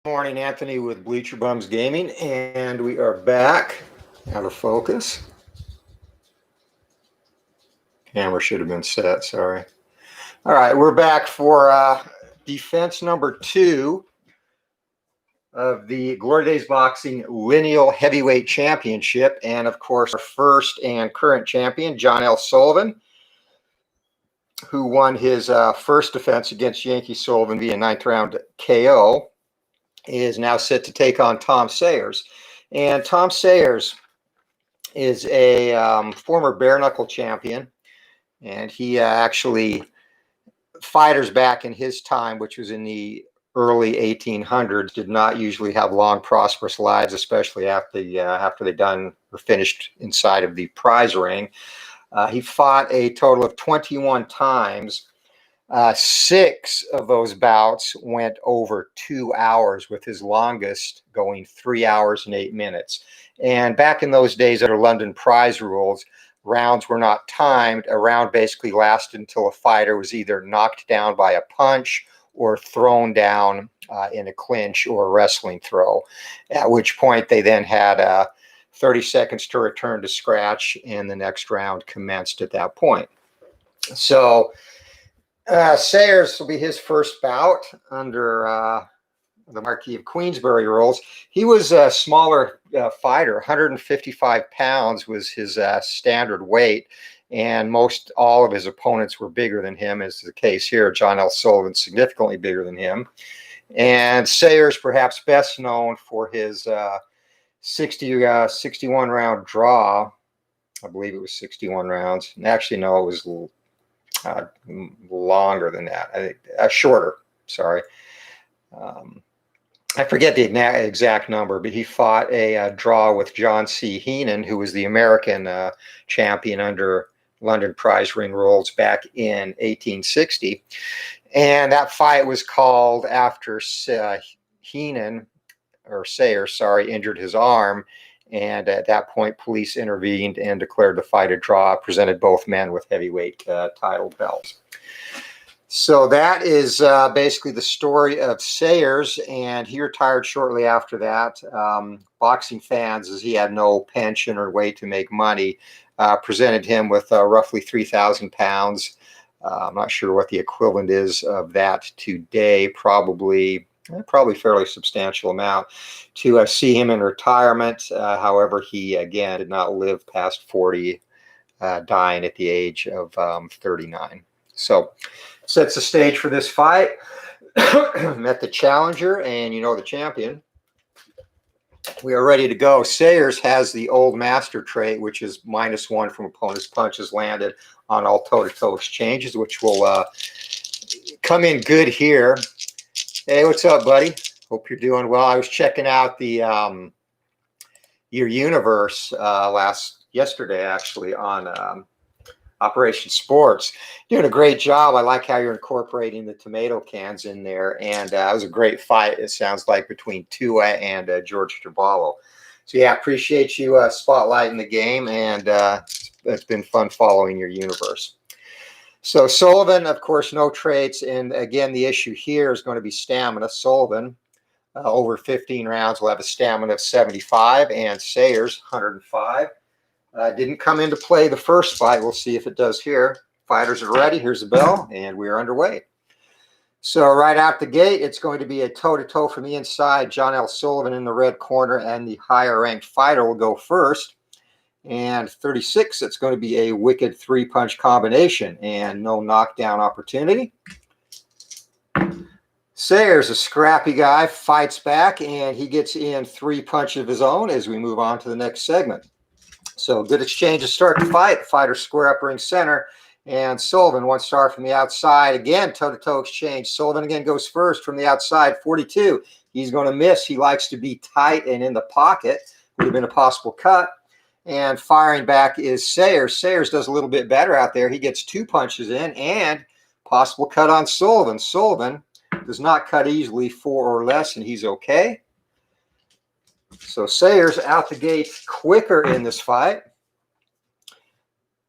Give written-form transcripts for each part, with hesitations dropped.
Morning, Anthony with Bleacher Bums Gaming, and we are back. Out of focus. Camera should have been set, sorry. All right, we're back for defense number 2 of the Glory Days Boxing Lineal Heavyweight Championship. And of course, our first and current champion, John L. Sullivan, who won his first defense against Yankee Sullivan via 9th round KO, is now set to take on Tom Sayers. And Tom Sayers is a former bare knuckle champion, and he actually fighters back in his time, which was in the early 1800s, did not usually have long, prosperous lives, especially after they done or finished inside of the prize ring. He fought a total of 21 times. 6 of those bouts went over 2 hours, with his longest going 3 hours and 8 minutes. And back in those days, under London prize rules, rounds were not timed. A round basically lasted until a fighter was either knocked down by a punch or thrown down in a clinch or a wrestling throw, at which point they then had 30 seconds to return to scratch, and the next round commenced at that point. So Sayers will be his first bout under the Marquis of Queensberry rules. He was a smaller fighter. 155 pounds was his standard weight, and most all of his opponents were bigger than him, as is the case here. John L. Sullivan significantly bigger than him. And Sayers, perhaps best known for his 61 round draw. I believe it was 61 rounds. Actually, no, it was longer than that. I think shorter. Sorry. I forget the exact number, but he fought a draw with John C. Heenan, who was the American champion under London prize ring rules back in 1860. And that fight was called after Heenan, or Sayers, sorry, injured his arm. And at that point, police intervened and declared the fight a draw, presented both men with heavyweight title belts. So that is basically the story of Sayers, and he retired shortly after that. Boxing fans, as he had no pension or way to make money, presented him with roughly 3,000 pounds. I'm not sure what the equivalent is of that today, probably fairly substantial amount, to see him in retirement. However, he, again, did not live past 40, dying at the age of 39. So sets the stage for this fight. Met the challenger, and you know the champion. We are ready to go. Sayers has the old master trait, which is -1 from opponent's punches landed on all toe-to-toe exchanges, which will come in good here. Hey, what's up, buddy? Hope you're doing well. I was checking out the your universe yesterday, actually, on Operation Sports. Doing a great job. I like how you're incorporating the tomato cans in there, and it was a great fight, it sounds like, between Tua and George Traballo. So yeah, appreciate you spotlighting the game, and it's been fun following your universe. So Sullivan, of course, no traits, and again, the issue here is going to be stamina. Sullivan, over 15 rounds, will have a stamina of 75, and Sayers, 105. Didn't come into play the first fight. We'll see if it does here. Fighters are ready. Here's the bell, and we are underway. So right out the gate, it's going to be a toe-to-toe from the inside. John L. Sullivan in the red corner, and the higher-ranked fighter will go first. And 36, it's going to be a wicked 3-punch combination, and no knockdown opportunity. Sayers, a scrappy guy, fights back, and he gets in 3 punches of his own as we move on to the next segment. So good exchange to start the fight. Fighters square up ring center, and Sullivan, 1 star from the outside. Again, toe-to-toe exchange. Sullivan again goes first from the outside, 42. He's going to miss. He likes to be tight and in the pocket. Would have been a possible cut. And firing back is Sayers. Sayers does a little bit better out there. He gets 2 punches in, and possible cut on Sullivan. Sullivan does not cut easily, 4 or less, and he's okay. So Sayers out the gate quicker in this fight.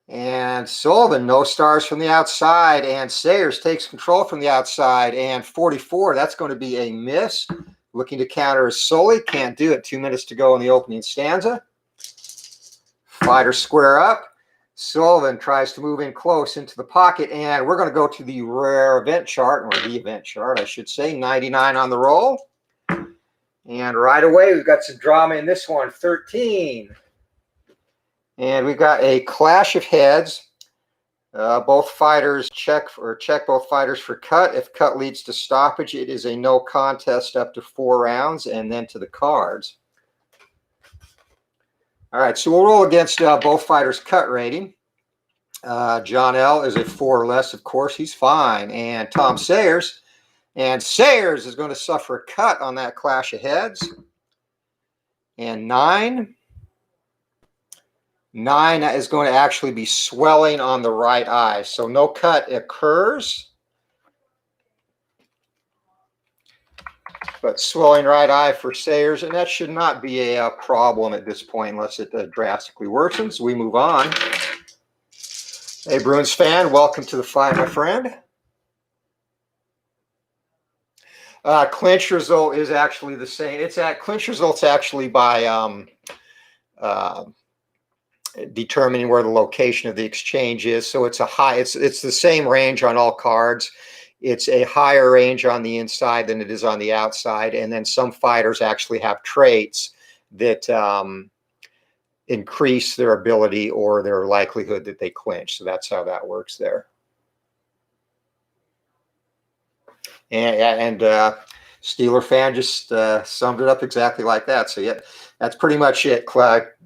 And Sullivan, no stars from the outside, and Sayers takes control from the outside, and 44, that's going to be a miss. Looking to counter is Sully. Can't do it. 2 minutes to go in the opening stanza. Fighters square up. Sullivan tries to move in close into the pocket, and we're going to go to the rare event chart, or the event chart, I should say. 99 on the roll. And right away, we've got some drama in this one. 13. And we've got a clash of heads. Both fighters check both fighters for cut. If cut leads to stoppage, it is a no contest up to 4 rounds, and then to the cards. All right, so we'll roll against both fighters' cut rating. John L. is a 4 or less, of course. He's fine. And Tom Sayers. And Sayers is going to suffer a cut on that clash of heads. And 9. 9 is going to actually be swelling on the right eye. So no cut occurs. But swelling right eye for Sayers, and that should not be a problem at this point unless it drastically worsens. We move on. Hey, Bruins fan, welcome to the fight, my friend. Clinch result is actually the same. Clinch result's actually by determining where the location of the exchange is. So it's it's the same range on all cards. It's a higher range on the inside than it is on the outside. And then some fighters actually have traits that increase their ability or their likelihood that they clinch. So that's how that works there. And Steeler fan just summed it up exactly like that. So yeah, that's pretty much it.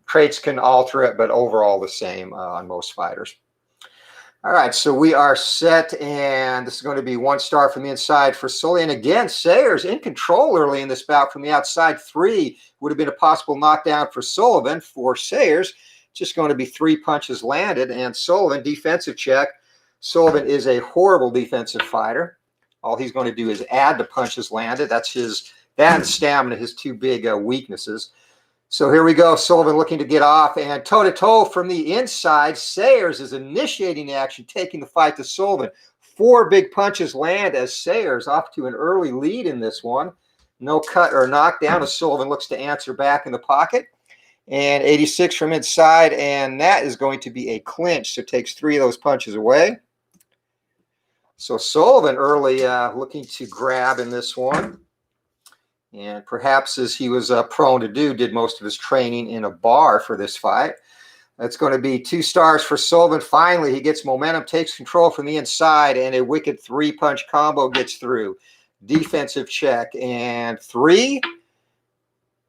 Traits can alter it, but overall the same on most fighters. All right, so we are set, and this is going to be 1 star from the inside for Sully. And again, Sayers in control early in this bout from the outside. 3 would have been a possible knockdown for Sullivan. For Sayers, just going to be 3 punches landed. And Sullivan, defensive check. Sullivan is a horrible defensive fighter. All he's going to do is add to punches landed. That and stamina, his 2 big weaknesses. So here we go. Sullivan looking to get off, and toe-to-toe from the inside. Sayers is initiating the action, taking the fight to Sullivan. 4 big punches land as Sayers off to an early lead in this one. No cut or knockdown as Sullivan looks to answer back in the pocket. And 86 from inside, and that is going to be a clinch. So takes 3 of those punches away. So Sullivan early looking to grab in this one. And perhaps, as he was prone to do, did most of his training in a bar for this fight. That's going to be 2 stars for Sullivan. Finally, he gets momentum, takes control from the inside, and a wicked 3-punch combo gets through. Defensive check, and 3.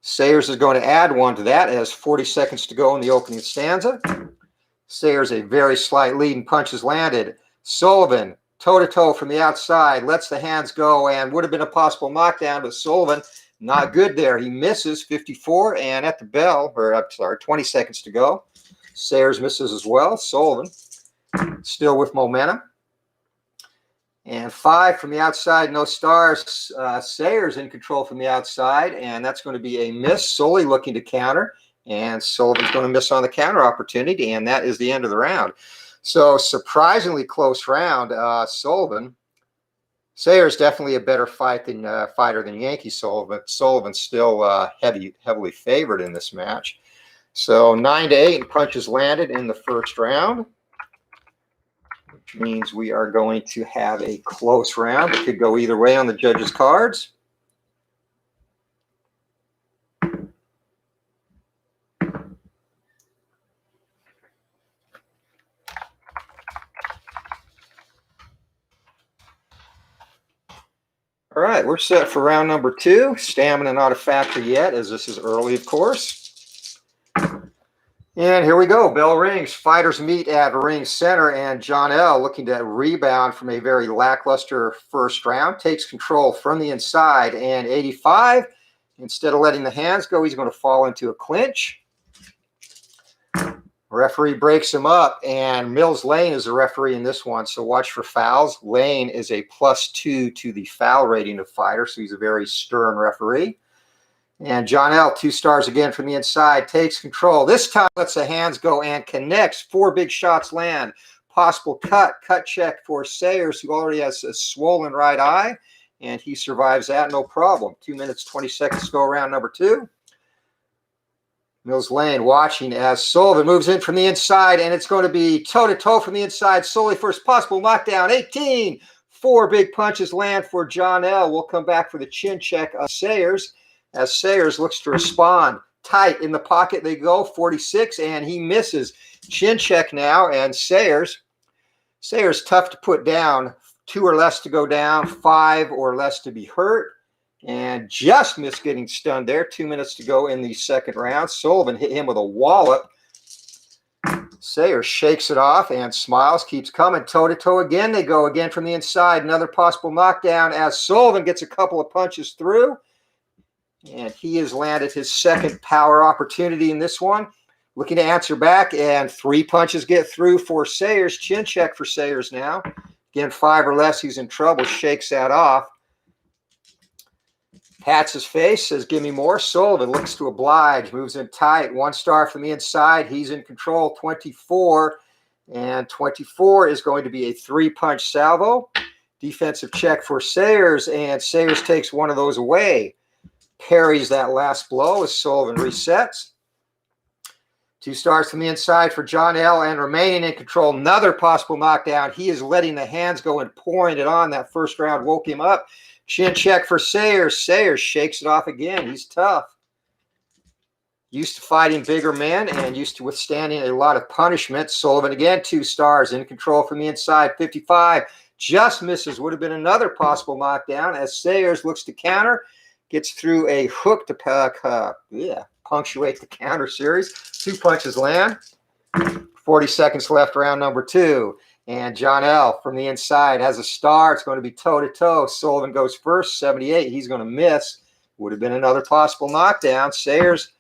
Sayers is going to add 1 to that as 40 seconds to go in the opening stanza. Sayers a very slight lead, and punches landed. Sullivan, toe-to-toe from the outside, lets the hands go, and would have been a possible knockdown, but Sullivan not good there. He misses. 54, and at the bell, 20 seconds to go. Sayers misses as well. Sullivan still with momentum. And 5 from the outside, no stars. Sayers in control from the outside, and that's going to be a miss. Sully looking to counter, and Sullivan's going to miss on the counter opportunity, and that is the end of the round. So surprisingly close round. Sayers definitely a better fighter than Yankee Sullivan. Sullivan's still heavily favored in this match. So 9-8 and punches landed in the first round, which means we are going to have a close round. It could go either way on the judges' cards. All right, we're set for round number 2. Stamina not a factor yet, as this is early, of course. And here we go. Bell rings. Fighters meet at ring center, and John L. looking to rebound from a very lackluster first round. Takes control from the inside, and 85. Instead of letting the hands go, he's going to fall into a clinch. Referee breaks him up, and Mills Lane is the referee in this one, so watch for fouls. Lane is a +2 to the foul rating of fighter, so he's a very stern referee. And John L., 2 stars again from the inside, takes control. This time lets the hands go and connects. 4 big shots land. Possible cut check for Sayers, who already has a swollen right eye. and he survives that no problem. 2 minutes, 20 seconds to go round number 2. Mills Lane watching as Sullivan moves in from the inside, and it's going to be toe-to-toe from the inside. Sully first possible knockdown, 18. 4 big punches land for John L. We'll come back for the chin check of Sayers, as Sayers looks to respond. Tight in the pocket they go, 46, and he misses. Chin check now, and Sayers tough to put down. 2 or less to go down, 5 or less to be hurt. And just missed getting stunned there. 2 minutes to go in the second round. Sullivan hit him with a wallop. Sayers shakes it off and smiles, keeps coming. Toe-to-toe again. They go again from the inside. Another possible knockdown as Sullivan gets a couple of punches through. And he has landed his second power opportunity in this one. Looking to answer back, and 3 punches get through for Sayers. Chin check for Sayers now. Again, 5 or less, he's in trouble. Shakes that off. Pats his face, says, give me more. Sullivan looks to oblige, moves in tight. 1 star from the inside. He's in control, 24. And 24 is going to be a 3-punch salvo. Defensive check for Sayers, and Sayers takes one of those away. Parries that last blow as Sullivan resets. 2 stars from the inside for John L. and remaining in control. Another possible knockdown. He is letting the hands go and pouring it on. That first round woke him up. Chin check for Sayers. Sayers shakes it off again. He's tough. Used to fighting bigger men and used to withstanding a lot of punishment. Sullivan again, 2 stars in control from the inside. 55. Just misses. Would have been another possible knockdown as Sayers looks to counter. Gets through a hook to punctuate the counter series. 2 punches land. 40 seconds left, round number 2. And John L. from the inside has a star. It's going to be toe-to-toe. Sullivan goes first, 78. He's going to miss. Would have been another possible knockdown. Sayers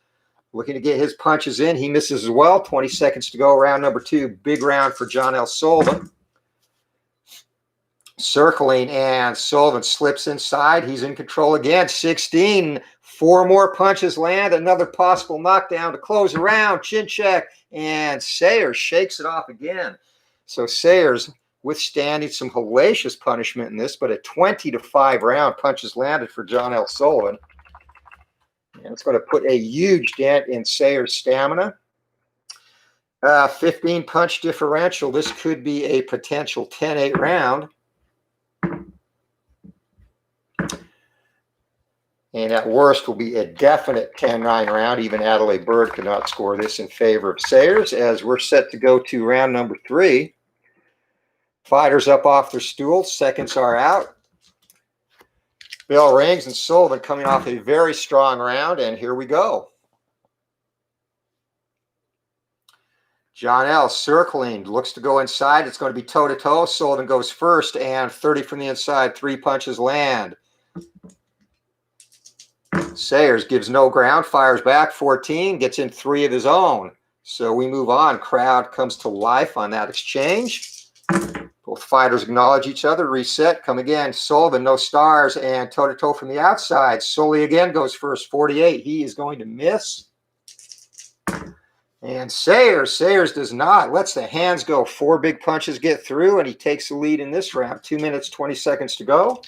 looking to get his punches in. He misses as well. 20 seconds to go, round number 2. Big round for John L. Sullivan. Circling, and Sullivan slips inside. He's in control again. 16. 4 more punches land. Another possible knockdown to close the round. Chin check, and Sayers shakes it off again. So Sayers withstanding some hellacious punishment in this, but a 20-5 round, punches landed for John L. Sullivan. And it's going to put a huge dent in Sayers' stamina. 15 punch differential. This could be a potential 10-8 round. And at worst will be a definite 10-9 round. Even Adelaide Bird could not score this in favor of Sayers, as we're set to go to round number 3. Fighters up off their stools. Seconds are out. Bell rings, and Sullivan coming off a very strong round, and here we go. John L. circling, looks to go inside. It's going to be toe-to-toe. Sullivan goes first, and 30 from the inside. 3 punches land. Sayers gives no ground, fires back, 14, gets in 3 of his own. So we move on. Crowd comes to life on that exchange. Both fighters acknowledge each other, reset, come again. Sullivan, no stars, and toe-to-toe from the outside. Sully again goes first, 48. He is going to miss. And Sayers does not. Lets the hands go. 4 big punches get through, and he takes the lead in this round. 2 minutes, 20 seconds to go.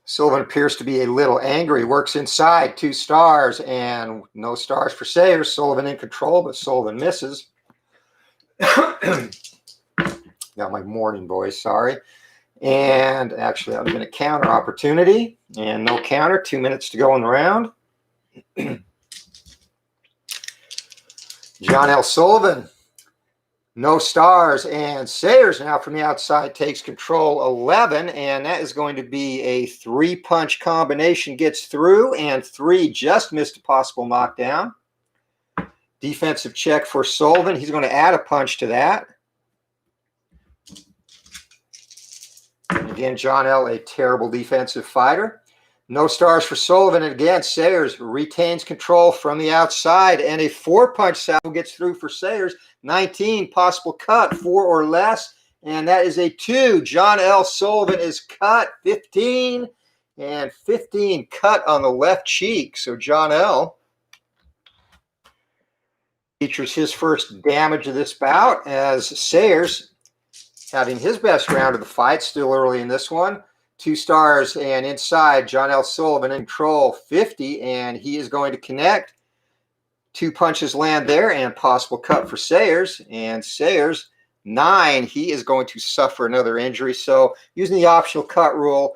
Sullivan appears to be a little angry, works inside, 2 stars, and no stars for Sayers. Sullivan in control, but Sullivan misses. Got my morning voice, sorry. And actually, that would have been a counter opportunity, and no counter. 2 minutes to go in the round. John L. Sullivan, no stars, and Sayers now from the outside takes control, 11, and that is going to be a 3-punch combination, gets through, and 3 just missed a possible knockdown. Defensive check for Sullivan. He's going to add a punch to that. Again, John L., a terrible defensive fighter. No stars for Sullivan, and again, Sayers retains control from the outside, and a 4-punch salvo gets through for Sayers. 19, possible cut, 4 or less, and that is a 2. John L. Sullivan is cut, 15, and 15 cut on the left cheek. So John L. Features his first damage of this bout as Sayers having his best round of the fight, still early in this one. 2 stars and inside, John L. Sullivan in control, 50, and he is going to connect. 2 punches land there and possible cut for Sayers, and Sayers 9, he is going to suffer another injury. So using the optional cut rule,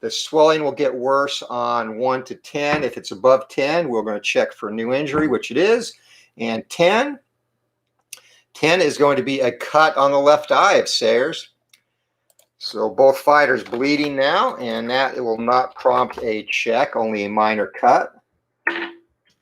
the swelling will get worse on 1 to 10. If it's above 10, we're going to check for a new injury, which it is. And 10 is going to be a cut on the left eye of Sayers. So both fighters bleeding now, and that it will not prompt a check, only a minor cut.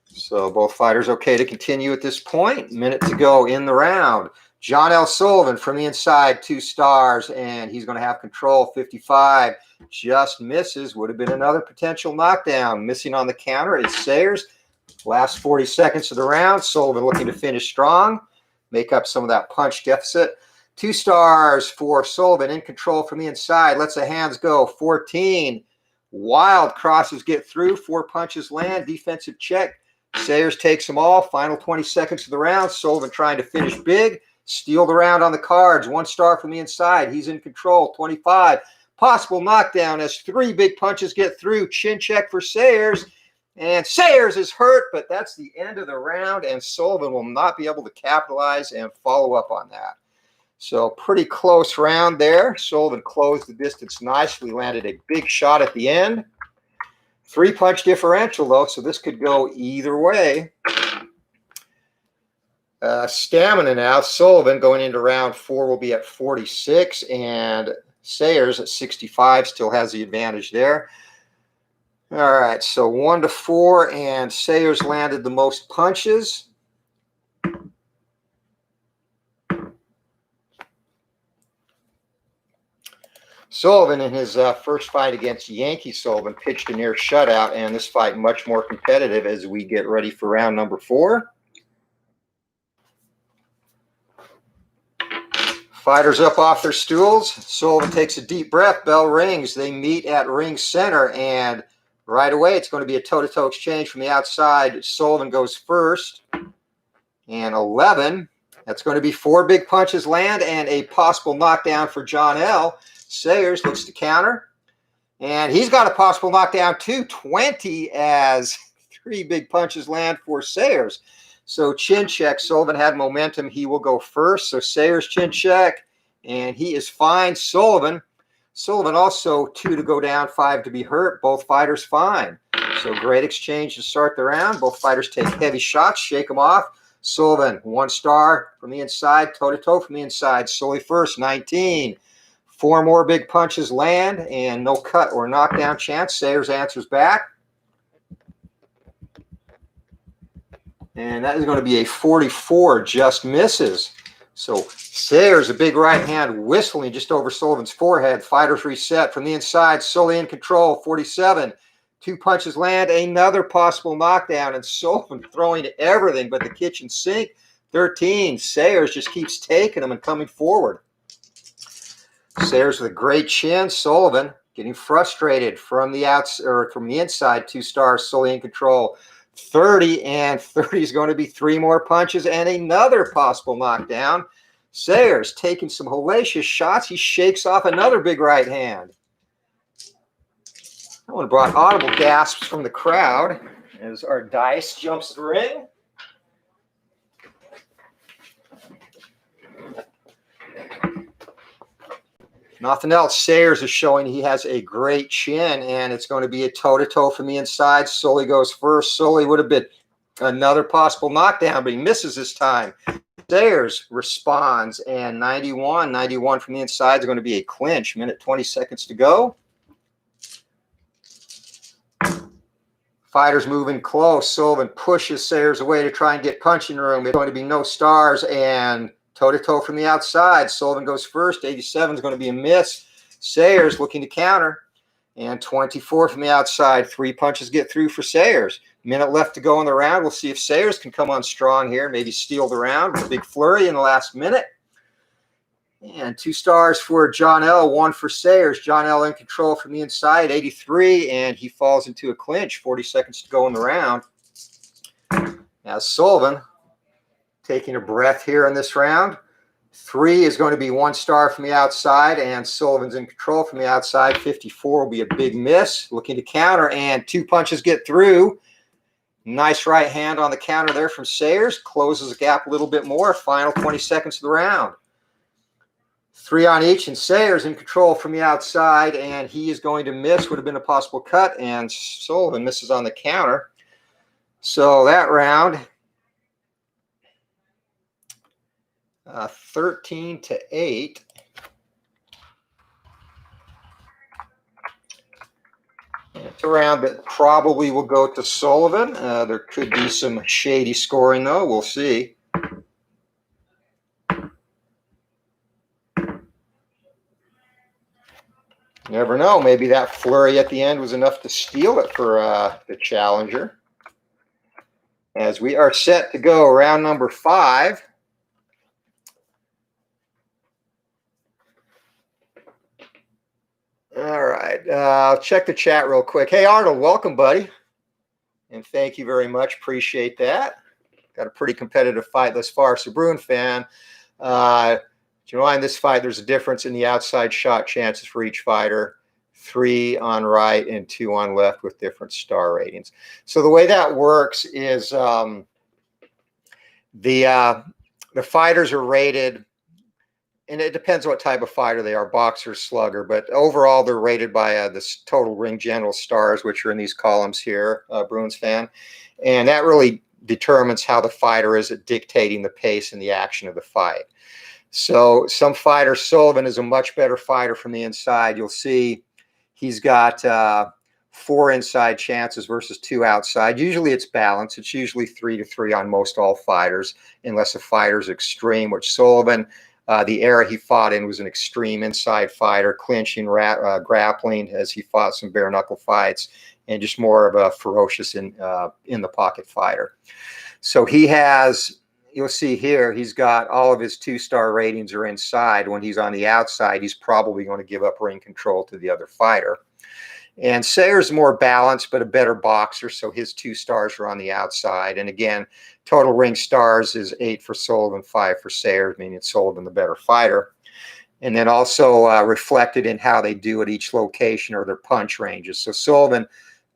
So both fighters okay to continue at this point. Minute to go in the round. John L. Sullivan from the inside, 2 stars, and he's going to have control, 55. Just misses. Would have been another potential knockdown. Missing on the counter is Sayers. Last 40 seconds of the round. Sullivan looking to finish strong, make up some of that punch deficit. 2 stars for Sullivan in control from the inside. Lets the hands go, 14. Wild crosses get through. 4 punches land. Defensive check. Sayers takes them all. Final 20 seconds of the round. Sullivan trying to finish big. Steal the round on the cards. 1 star from the inside. He's in control. 25. Possible knockdown as 3 big punches get through. Chin check for Sayers. And Sayers is hurt, but that's the end of the round, and Sullivan will not be able to capitalize and follow up on that. So pretty close round there. Sullivan closed the distance nicely, landed a big shot at the end. 3-punch differential, though, so this could go either way. Stamina now. Sullivan going into round 4 will be at 46, and Sayers at 65 still has the advantage there. All right, so 1 to 4, and Sayers landed the most punches. Sullivan in his first fight against Yankee Sullivan pitched a near shutout, and this fight much more competitive as we get ready for round number 4. Fighters up off their stools. Sullivan takes a deep breath. Bell rings. They meet at ring center, and right away it's going to be a toe-to-toe exchange from the outside. Sullivan goes first, and 11. That's going to be 4 big punches land and a possible knockdown for John L. Sayers looks to counter, and he's got a possible knockdown too. 20 as 3 big punches land for Sayers. So chin check. Sullivan had momentum. He will go first. So Sayers chin check, and he is fine. Sullivan also 2 to go down, 5 to be hurt. Both fighters fine. So great exchange to start the round. Both fighters take heavy shots, shake them off. Sullivan 1 star from the inside, toe-to-toe from the inside. Sully first, 19. 4 more big punches land and no cut or knockdown chance. Sayers answers back. And that is going to be a 44, just misses. So Sayers, a big right hand whistling just over Sullivan's forehead. Fighters reset from the inside. Sully in control, 47. 2 punches land, another possible knockdown, and Sullivan throwing everything but the kitchen sink. 13. Sayers just keeps taking them and coming forward. Sayers with a great chin. Sullivan getting frustrated from the outs or from the inside. 2 stars. Sully in control. 30, and 30 is going to be 3 more punches and another possible knockdown. Sayers taking some hellacious shots. He shakes off another big right hand. That one brought audible gasps from the crowd as our dice jumps the ring. Nothing else. Sayers is showing he has a great chin, and it's going to be a toe-to-toe from the inside. Sully goes first. Sully would have been another possible knockdown, but he misses this time. Sayers responds, and 91 from the inside is going to be a clinch. Minute 20 seconds to go. Fighters moving close. Sullivan pushes Sayers away to try and get punching room. It's going to be no stars, and toe-to-toe from the outside. Sullivan goes first. 87 is going to be a miss. Sayers looking to counter. And 24 from the outside. 3 punches get through for Sayers. Minute left to go in the round. We'll see if Sayers can come on strong here. Maybe steal the round with a big flurry in the last minute. And 2 stars for John L. 1 for Sayers. John L. in control from the inside. 83. And he falls into a clinch. 40 seconds to go in the round. Now Sullivan taking a breath here in this round. 3 is going to be 1 star from the outside, and Sullivan's in control from the outside. 54 will be a big miss. Looking to counter, and 2 punches get through. Nice right hand on the counter there from Sayers. Closes the gap a little bit more. Final 20 seconds of the round. 3 on each, and Sayers in control from the outside, and he is going to miss. Would have been a possible cut, and Sullivan misses on the counter. So that round, 13-8. It's a round that probably will go to Sullivan. There could be some shady scoring, though. We'll see. Never know. Maybe that flurry at the end was enough to steal it for the challenger. As we are set to go round number 5. All right. I'll check the chat real quick. Hey, Arnold, welcome, buddy. And thank you very much. Appreciate that. Got a pretty competitive fight thus far. So, Bruin fan, you know, in this fight, there's a difference in the outside shot chances for each fighter. 3 on right and 2 on left with different star ratings. So the way that works is the fighters are rated, and it depends what type of fighter they are, boxer, slugger, but overall they're rated by this total ring general stars, which are in these columns here, Bruins fan. And that really determines how the fighter is at dictating the pace and the action of the fight. So some fighters, Sullivan is a much better fighter from the inside. You'll see he's got 4 inside chances versus 2 outside. Usually it's balanced. It's usually 3-3 on most all fighters, unless a fighter's extreme, which Sullivan, the era he fought in, was an extreme inside fighter, clinching, grappling, as he fought some bare knuckle fights, and just more of a ferocious in the pocket fighter. So he has, you'll see here, he's got all of his 2-star ratings are inside. When he's on the outside, he's probably going to give up ring control to the other fighter. And Sayers more balanced, but a better boxer, so his 2 stars are on the outside. And again, total ring stars is 8 for Sullivan, 5 for Sayers, meaning Sullivan the better fighter. And then also reflected in how they do at each location or their punch ranges. So Sullivan,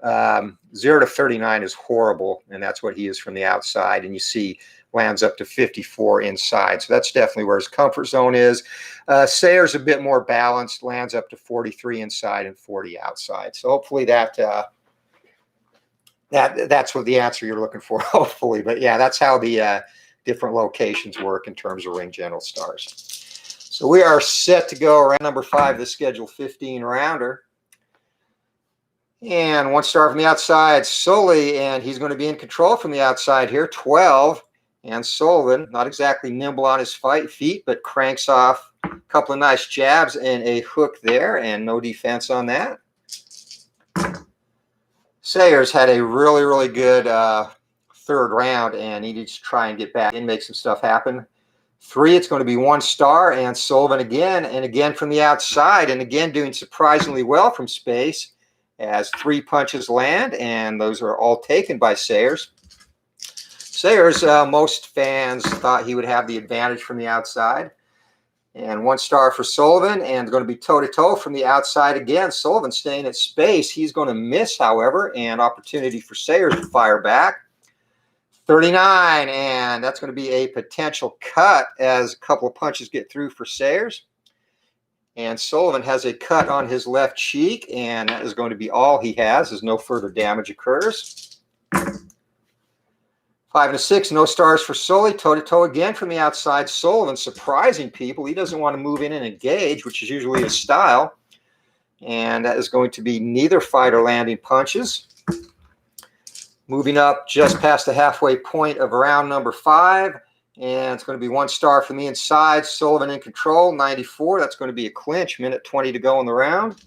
0 to 39 is horrible, and that's what he is from the outside. And you see lands up to 54 inside. So that's definitely where his comfort zone is. Sayers a bit more balanced, lands up to 43 inside and 40 outside. So hopefully that's what the answer you're looking for, hopefully. But yeah, that's how the different locations work in terms of ring general stars. So we are set to go round number 5, the schedule 15 rounder. And 1 star from the outside, Sully, and he's going to be in control from the outside here, 12. And Sullivan, not exactly nimble on his feet, but cranks off a couple of nice jabs and a hook there, and no defense on that. Sayers had a really, really good 3rd round, and he needs to try and get back and make some stuff happen. 3, it's going to be 1 star, and Sullivan again, and again from the outside, and again doing surprisingly well from space as 3 punches land, and those are all taken by Sayers. Sayers, most fans thought he would have the advantage from the outside. And 1 star for Sullivan, and going to be toe-to-toe from the outside again. Sullivan staying at space. He's going to miss, however, and opportunity for Sayers to fire back. 39, and that's going to be a potential cut as a couple of punches get through for Sayers. And Sullivan has a cut on his left cheek, and that is going to be all he has as no further damage occurs. 5 and 6, no stars for Sully. Toe-to-toe again from the outside. Sullivan surprising people. He doesn't want to move in and engage, which is usually his style. And that is going to be neither fighter landing punches. Moving up just past the halfway point of round number 5. And it's going to be 1 star from the inside. Sullivan in control, 94. That's going to be a clinch. Minute 20 to go in the round.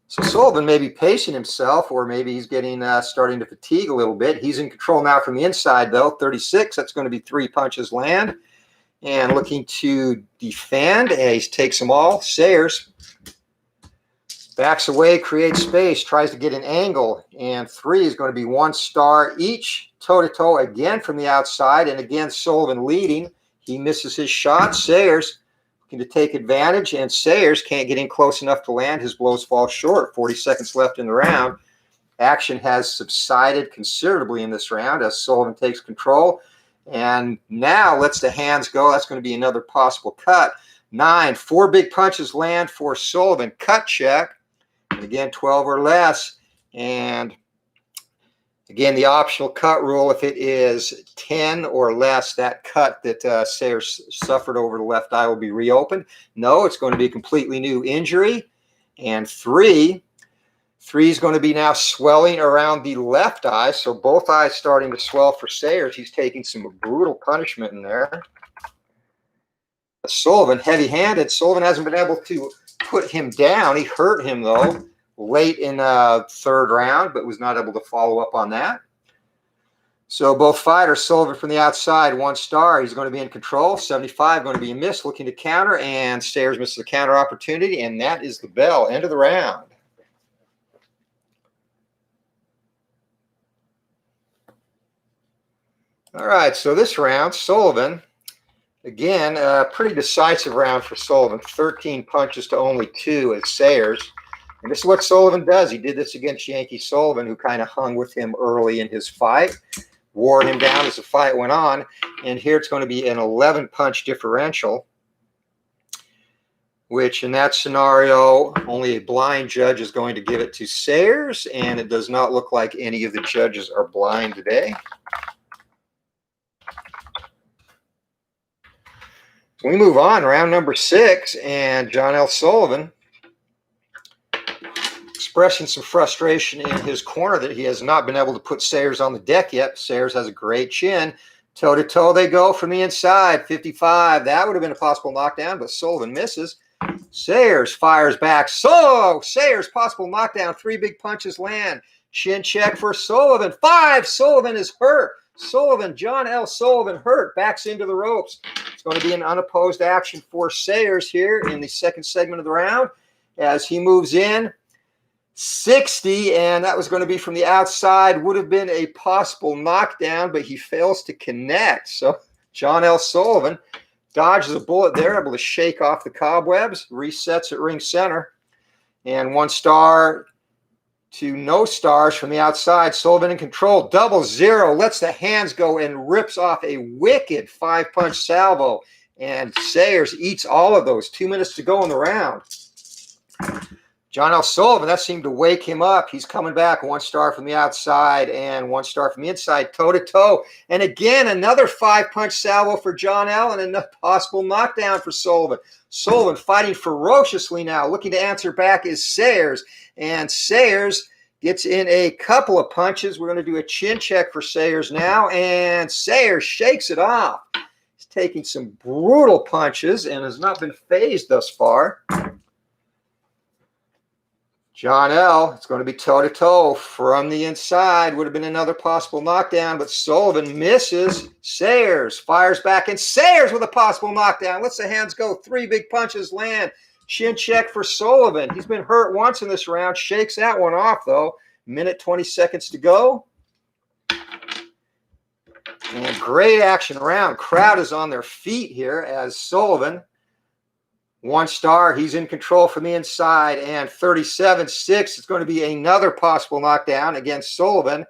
So Sullivan may be pacing himself, or maybe he's getting starting to fatigue a little bit. He's in control now from the inside, though. 36. That's going to be 3 punches land. And looking to defend. He takes them all. Sayers backs away, creates space, tries to get an angle. And 3 is going to be 1 star each. toe-to-toe again from the outside, and again Sullivan leading. He misses his shot. Sayers looking to take advantage, and Sayers can't get in close enough to land. His blows fall short. 40 seconds left in the round. Action has subsided considerably in this round as Sullivan takes control and now lets the hands go. That's going to be another possible cut. 9, 4 big punches land for Sullivan. Cut check. And again, 12 or less. And again, the optional cut rule, if it is 10 or less, that cut that Sayers suffered over the left eye will be reopened. No, it's going to be a completely new injury. And 3 is going to be now swelling around the left eye. So both eyes starting to swell for Sayers. He's taking some brutal punishment in there. Sullivan, heavy-handed. Sullivan hasn't been able to put him down. He hurt him, though, late in third round, but was not able to follow up on that. So both fighters, Sullivan from the outside, 1 star. He's going to be in control. 75 going to be a miss, looking to counter, and Sayers misses the counter opportunity, and that is the bell. End of the round. All right, so this round, Sullivan, again, a pretty decisive round for Sullivan. 13 punches to only 2 as Sayers. And this is what Sullivan does. He did this against Yankee Sullivan, who kind of hung with him early in his fight, wore him down as the fight went on. And here it's going to be an 11-punch differential, which in that scenario, only a blind judge is going to give it to Sayers, and it does not look like any of the judges are blind today. We move on, round number 6, and John L. Sullivan expressing some frustration in his corner that he has not been able to put Sayers on the deck yet. Sayers has a great chin. Toe-to-toe they go from the inside, 55. That would have been a possible knockdown, but Sullivan misses. Sayers fires back. So Sayers, possible knockdown. 3 big punches land. Chin check for Sullivan. 5. Sullivan is hurt. Sullivan, John L. Sullivan, hurt, backs into the ropes. It's going to be an unopposed action for Sayers here in the second segment of the round as he moves in. 60, and that was going to be from the outside, would have been a possible knockdown, but he fails to connect. So John L. Sullivan dodges a bullet there, able to shake off the cobwebs, resets at ring center, and 1 star to no stars from the outside. Sullivan in control, 0-0, lets the hands go and rips off a wicked 5-punch salvo. And Sayers eats all of those. 2 minutes to go in the round. John L. Sullivan, that seemed to wake him up. He's coming back, 1 star from the outside and 1 star from the inside, toe-to-toe. And again, another 5-punch salvo for John L. and a possible knockdown for Sullivan. Sullivan fighting ferociously now. Looking to answer back is Sayers. And Sayers gets in a couple of punches. We're going to do a chin check for Sayers now. And Sayers shakes it off. He's taking some brutal punches and has not been phased thus far. John L., it's going to be toe-to-toe from the inside. Would have been another possible knockdown, but Sullivan misses. Sayers fires back, and Sayers with a possible knockdown. Lets the hands go. 3 big punches land. Chin check for Sullivan. He's been hurt once in this round. Shakes that one off, though. 1:20 seconds to go. And great action round. Crowd is on their feet here as Sullivan, 1 star, he's in control from the inside, and 37-6. It's going to be another possible knockdown against Sullivan,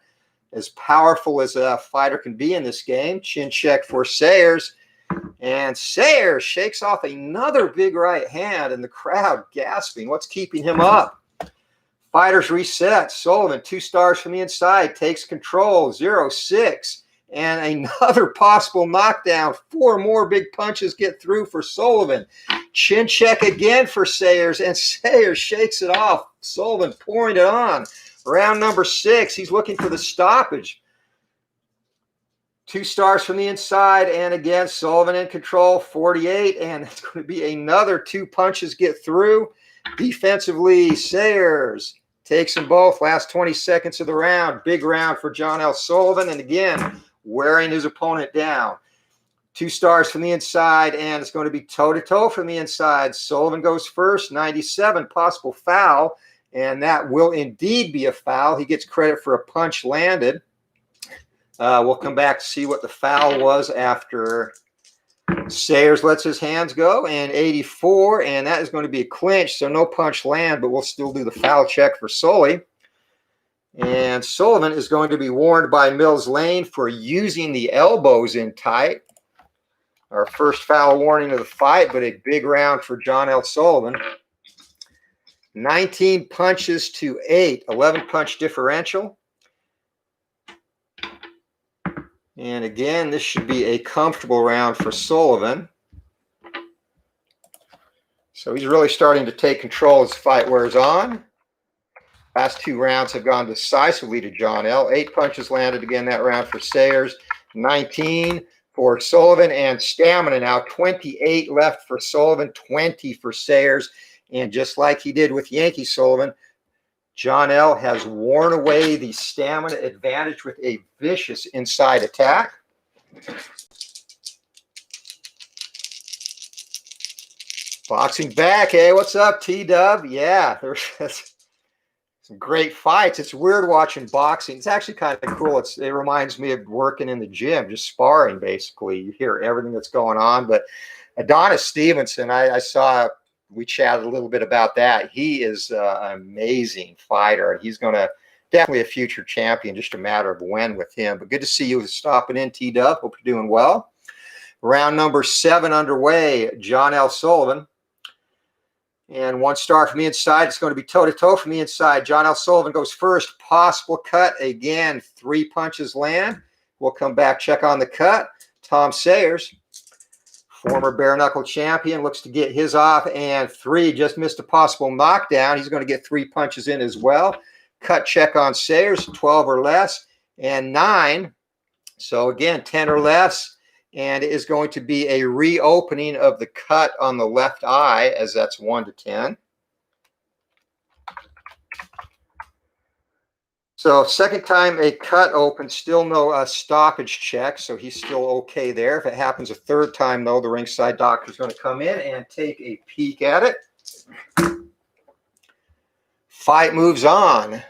as powerful as a fighter can be in this game. Chin check for Sayers, and Sayers shakes off another big right hand, and the crowd gasping. What's keeping him up? Fighters reset. Sullivan, 2 stars from the inside, takes control, 0-6. And another possible knockdown. 4 more big punches get through for Sullivan. Chin check again for Sayers, and Sayers shakes it off. Sullivan pouring it on. Round number 6, he's looking for the stoppage. 2 stars from the inside, and again, Sullivan in control, 48, and it's going to be another 2 punches get through. Defensively, Sayers takes them both. Last 20 seconds of the round. Big round for John L. Sullivan, and again, wearing his opponent down. 2 stars from the inside, and it's going to be toe-to-toe from the inside. Sullivan goes first, 97, possible foul, and that will indeed be a foul. He gets credit for a punch landed. We'll come back to see what the foul was after Sayers lets his hands go, and 84, and that is going to be a clinch, so no punch land, but we'll still do the foul check for Sully. And Sullivan is going to be warned by Mills Lane for using the elbows in tight. Our first foul warning of the fight, but a big round for John L. Sullivan. 19 punches to 8, 11 punch differential. And again, this should be a comfortable round for Sullivan. So he's really starting to take control as the fight wears on. Last 2 rounds have gone decisively to John L. 8 punches landed again that round for Sayers. 19 for Sullivan, and stamina now. 28 left for Sullivan, 20 for Sayers. And just like he did with Yankee Sullivan, John L. has worn away the stamina advantage with a vicious inside attack. Boxing back. Hey, what's up, T-Dub? Yeah, there's some great fights. It's weird watching boxing. It's actually kind of cool. It reminds me of working in the gym, just sparring, basically. You hear everything that's going on. But Adonis Stevenson, I saw, we chatted a little bit about that. He is an amazing fighter. He's going to definitely a future champion, just a matter of when with him. But good to see you stopping in, T-Dub. Hope you're doing well. Round number 7 underway. John L. Sullivan. And 1 star from the inside. It's going to be toe-to-toe from the inside. John L. Sullivan goes first. Possible cut. Again, 3 punches land. We'll come back, check on the cut. Tom Sayers, former bare-knuckle champion, looks to get his off. And 3, just missed a possible knockdown. He's going to get 3 punches in as well. Cut check on Sayers, 12 or less. And 9. So again, 10 or less. And it is going to be a reopening of the cut on the left eye, as that's 1 to 10. So second time a cut open, still no stoppage check, so he's still okay there. If it happens a third time, though, the ringside doctor is going to come in and take a peek at it. Fight moves on.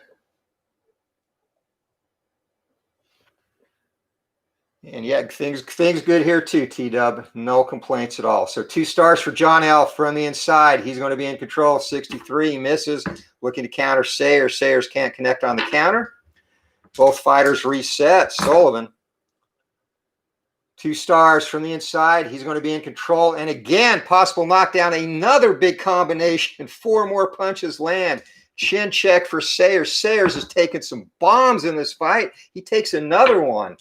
And yeah, things good here too, T-Dub. No complaints at all. So 2 stars for John L. from the inside. He's going to be in control. 63, he misses. Looking to counter Sayers. Sayers can't connect on the counter. Both fighters reset. Sullivan. 2 stars from the inside. He's going to be in control. And again, possible knockdown. Another big combination. 4 more punches land. Chin check for Sayers. Sayers has taken some bombs in this fight. He takes another one.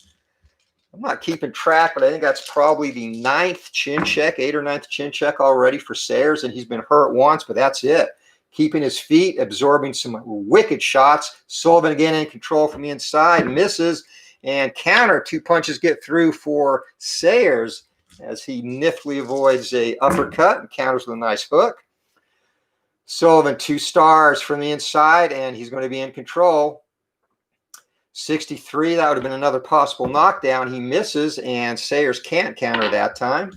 I'm not keeping track, but I think that's probably the 9th chin check, 8th or 9th chin check already for Sayers, and he's been hurt once, but that's it. Keeping his feet, absorbing some wicked shots. Sullivan again in control from the inside, misses, and counter. 2 punches get through for Sayers as he niftily avoids a uppercut and counters with a nice hook. Sullivan, 2 stars from the inside, and he's going to be in control. 63, that would have been another possible knockdown. He misses, and Sayers can't counter that time.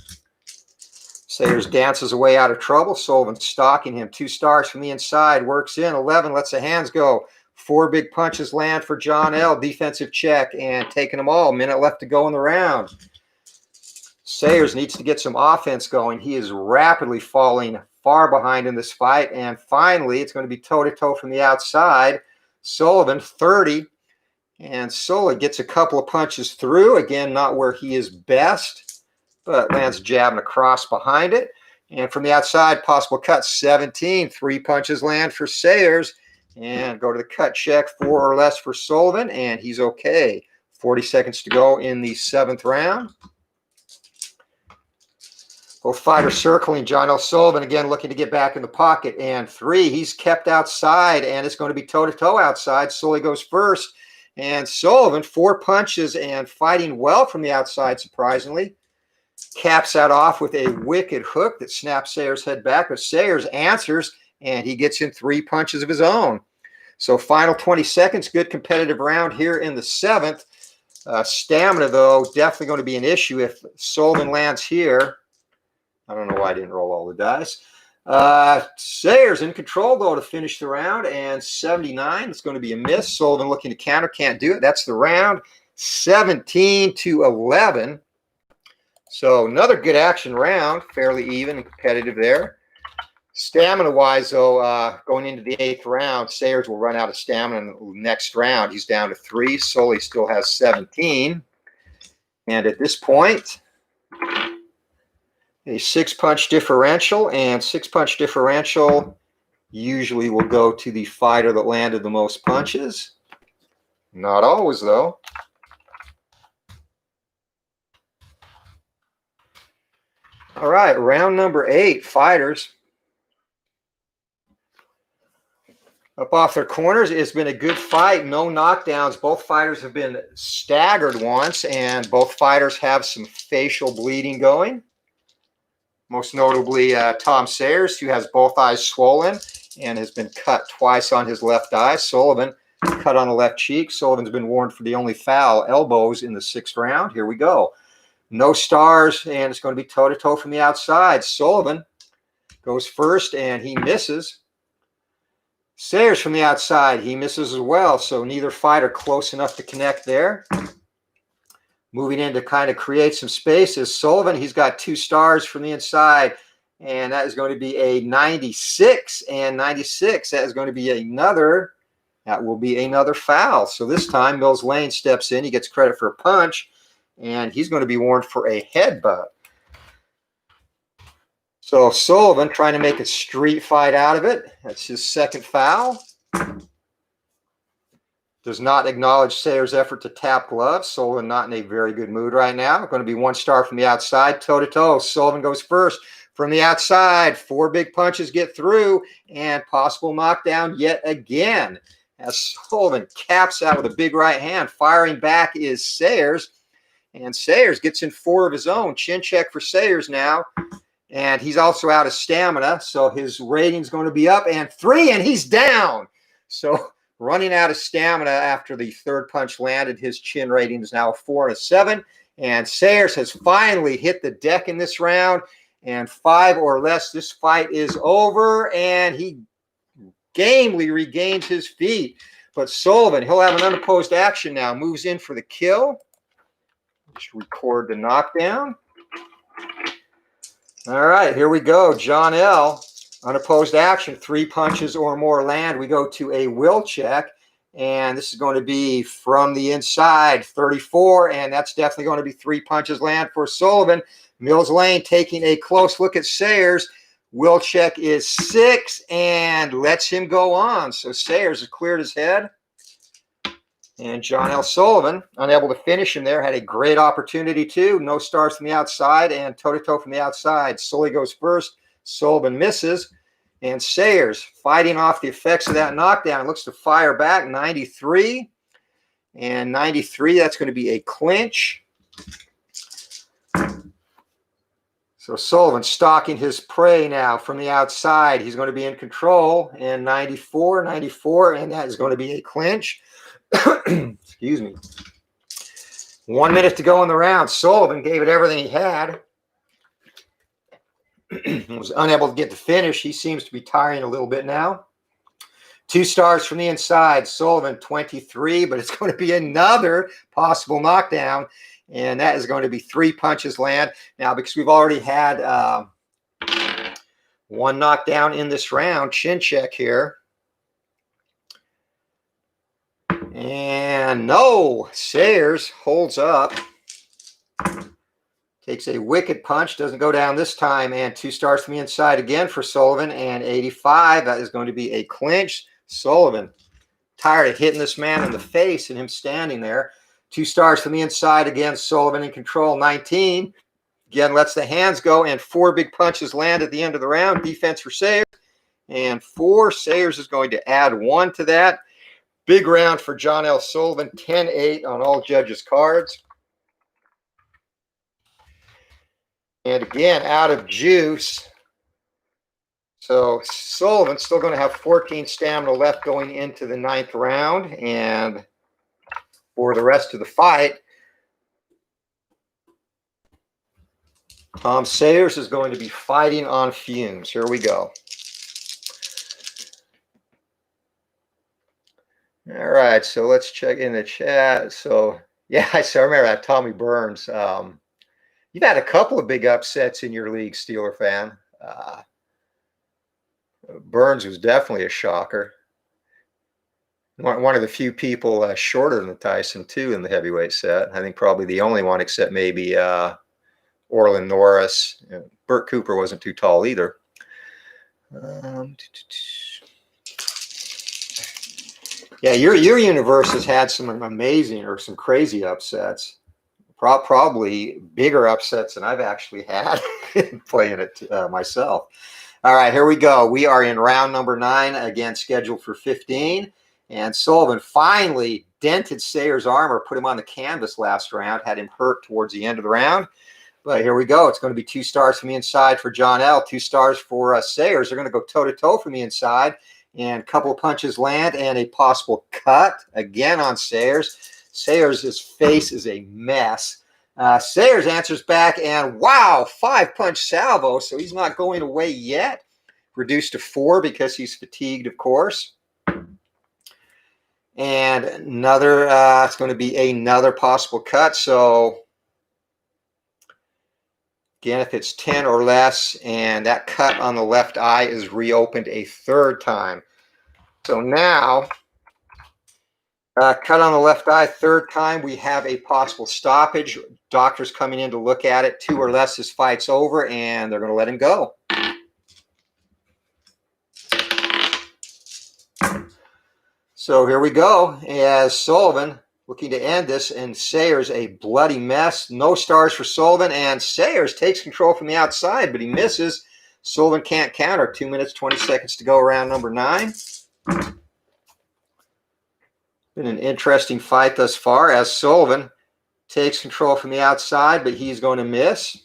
Sayers dances away out of trouble. Sullivan stalking him. 2 stars from the inside, works in. 11, lets the hands go. 4 big punches land for John L. Defensive check, and taking them all. Minute left to go in the round. Sayers needs to get some offense going. He is rapidly falling far behind in this fight, and finally, it's going to be toe-to-toe from the outside. Sullivan, 30. And Sully gets a couple of punches through. Again, not where he is best, but lands a jab and a cross behind it. And from the outside, possible cut, 17. 3 punches land for Sayers. And go to the cut check, 4 or less for Sullivan, and he's okay. 40 seconds to go in the 7th round. Both fighters circling. John L. Sullivan, again, looking to get back in the pocket. And 3, he's kept outside, and it's going to be toe-to-toe outside. Sully goes first. And Sullivan, 4 punches and fighting well from the outside, surprisingly. Caps that off with a wicked hook that snaps Sayers' head back. But Sayers answers, and he gets in 3 punches of his own. So final 20 seconds, good competitive round here in the 7th. Stamina, though, definitely going to be an issue if Sullivan lands here. I don't know why I didn't roll all the dice. Sayers in control, though, to finish the round, and 79. It's going to be a miss. Sullivan looking to counter, can't do it. That's the round. 17-11. So another good action round, fairly even and competitive there. Stamina-wise, though, going into the 8th round, Sayers will run out of stamina in the next round. He's down to 3. Sully still has 17. And at this point, a 6-punch differential, and 6-punch differential usually will go to the fighter that landed the most punches. Not always, though. All right, round number 8, fighters. Up off their corners. It's been a good fight. No knockdowns. Both fighters have been staggered once, and both fighters have some facial bleeding going. Most notably, Tom Sayers, who has both eyes swollen and has been cut twice on his left eye. Sullivan, cut on the left cheek. Sullivan's been warned for the only foul, elbows, in the 6th round. Here we go. No stars, and it's going to be toe-to-toe from the outside. Sullivan goes first, and he misses. Sayers from the outside, he misses as well, so neither fighter close enough to connect there. Moving in to kind of create some space is Sullivan. He's got 2 stars from the inside, and that is going to be a 96, and 96, that is going to be another, that will be another foul. So this time, Mills Lane steps in. He gets credit for a punch, and he's going to be warned for a headbutt. So Sullivan trying to make a street fight out of it. That's his 2nd foul. Does not acknowledge Sayers' effort to tap gloves. Sullivan not in a very good mood right now. Going to be 1 star from the outside, toe-to-toe. Sullivan goes first from the outside. 4 big punches get through, and possible knockdown yet again. As Sullivan caps out with a big right hand. Firing back is Sayers, and Sayers gets in 4 of his own. Chin check for Sayers now. And he's also out of stamina, so his rating's going to be up, and 3, and he's down. So running out of stamina after the 3rd punch landed, his chin rating is now a 4 and a 7. And Sayers has finally hit the deck in this round, and 5 or less, this fight is over, and he gamely regains his feet. But Sullivan, he'll have an unopposed action now, moves in for the kill. Just record the knockdown. All right, here we go. John L., unopposed action, 3 punches or more land. We go to a will check, and this is going to be from the inside, 34, and that's definitely going to be 3 punches land for Sullivan. Mills Lane taking a close look at Sayers. Will check is 6 and lets him go on. So Sayers has cleared his head. And John L. Sullivan, unable to finish him there, had a great opportunity too. No stars from the outside and toe-to-toe from the outside. Sully goes first. Sullivan misses. And Sayers, fighting off the effects of that knockdown, looks to fire back, 93. And 93, that's going to be a clinch. So Sullivan stalking his prey now from the outside. He's going to be in control. And 94, and that is going to be a clinch. Excuse me. 1 minute to go in the round. Sullivan gave it everything he had. Was unable to get the finish. He seems to be tiring a little bit now. 2 stars from the inside. Sullivan 23, but it's going to be another possible knockdown, and that is going to be 3 punches land. Now, because we've already had 1 knockdown in this round, chin check here. And no, Sayers holds up. Takes a wicked punch, doesn't go down this time, and 2 stars from the inside again for Sullivan, and 85. That is going to be a clinch. Sullivan, tired of hitting this man in the face and him standing there. 2 stars from the inside again. Sullivan in control, 19. Again, lets the hands go, and 4 big punches land at the end of the round. Defense for Sayers, and 4. Sayers is going to add 1 to that. Big round for John L. Sullivan, 10-8 on all judges' cards. And again, out of juice. So Sullivan's still going to have 14 stamina left going into the 9th round. And for the rest of the fight, Tom Sayers is going to be fighting on fumes. Here we go. All right, so let's check in the chat. So Yeah, I still remember that Tommy Burns. You've had a couple of big upsets in your league, Steeler fan. Burns was definitely a shocker. One of the few people shorter than Tyson, too, in the heavyweight set. I think probably the only one, except maybe Orlin Norris. Burt Cooper wasn't too tall either. Yeah, your universe has had some amazing or some crazy upsets. Probably bigger upsets than I've actually had playing it myself. All right, here we go. We are in round number 9, again scheduled for 15. And Sullivan finally dented Sayers' armor, put him on the canvas last round, had him hurt towards the end of the round. But here we go. It's going to be 2 stars from the inside for John L., 2 stars for Sayers. They're going to go toe-to-toe from the inside, and a couple of punches land and a possible cut again on Sayers. Sayers' face is a mess. Sayers answers back, and wow, 5-punch salvo, so he's not going away yet. Reduced to 4 because he's fatigued, of course. And another, it's going to be another possible cut. So again, if it's 10 or less, and that cut on the left eye is reopened a 3rd time. So now, cut on the left eye, 3rd time, we have a possible stoppage. Doctor's coming in to look at it. 2 or less, this fight's over, and they're going to let him go. So here we go, as Sullivan looking to end this, and Sayers a bloody mess. No stars for Sullivan, and Sayers takes control from the outside, but he misses. Sullivan can't counter. 2 minutes, 20 seconds to go, round number 9. Been an interesting fight thus far, as Sullivan takes control from the outside, but he's going to miss.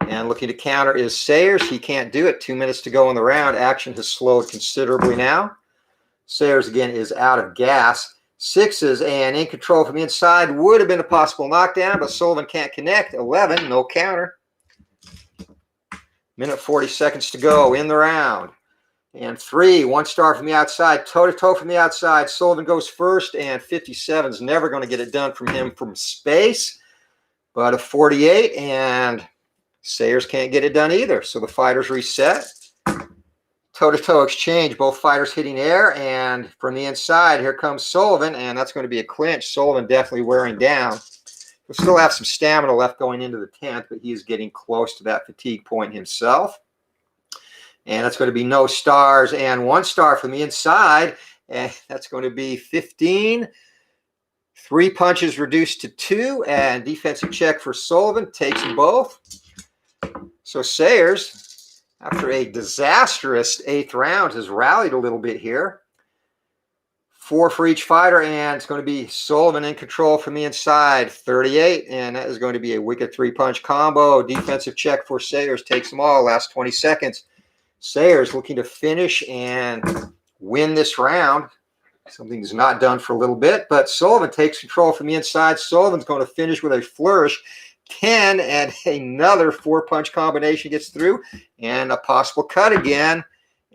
And looking to counter is Sayers. He can't do it. 2 minutes to go in the round. Action has slowed considerably now. Sayers again is out of gas. 6s and in control from inside would have been a possible knockdown, but Sullivan can't connect. 11, no counter. Minute 40 seconds to go in the round. And 3, 1 star from the outside, toe-to-toe from the outside. Sullivan goes first, and 57 is never going to get it done from him from space. But a 48, and Sayers can't get it done either. So the fighters reset. Toe-to-toe exchange, both fighters hitting air, and from the inside, here comes Sullivan, and that's going to be a clinch. Sullivan definitely wearing down. He'll still have some stamina left going into the 10th, but he is getting close to that fatigue point himself. And that's going to be no stars, and 1 star from the inside, and that's going to be 15. 3 punches reduced to 2, and defensive check for Sullivan, takes them both. So Sayers, after a disastrous 8th round, has rallied a little bit here. 4 for each fighter, and it's going to be Sullivan in control from the inside, 38, and that is going to be a wicked 3-punch combo. Defensive check for Sayers, takes them all, last 20 seconds. Sayers looking to finish and win this round. Something he's not done for a little bit, but Sullivan takes control from the inside. Sullivan's going to finish with a flourish. 10, and another 4-punch combination gets through, and a possible cut again,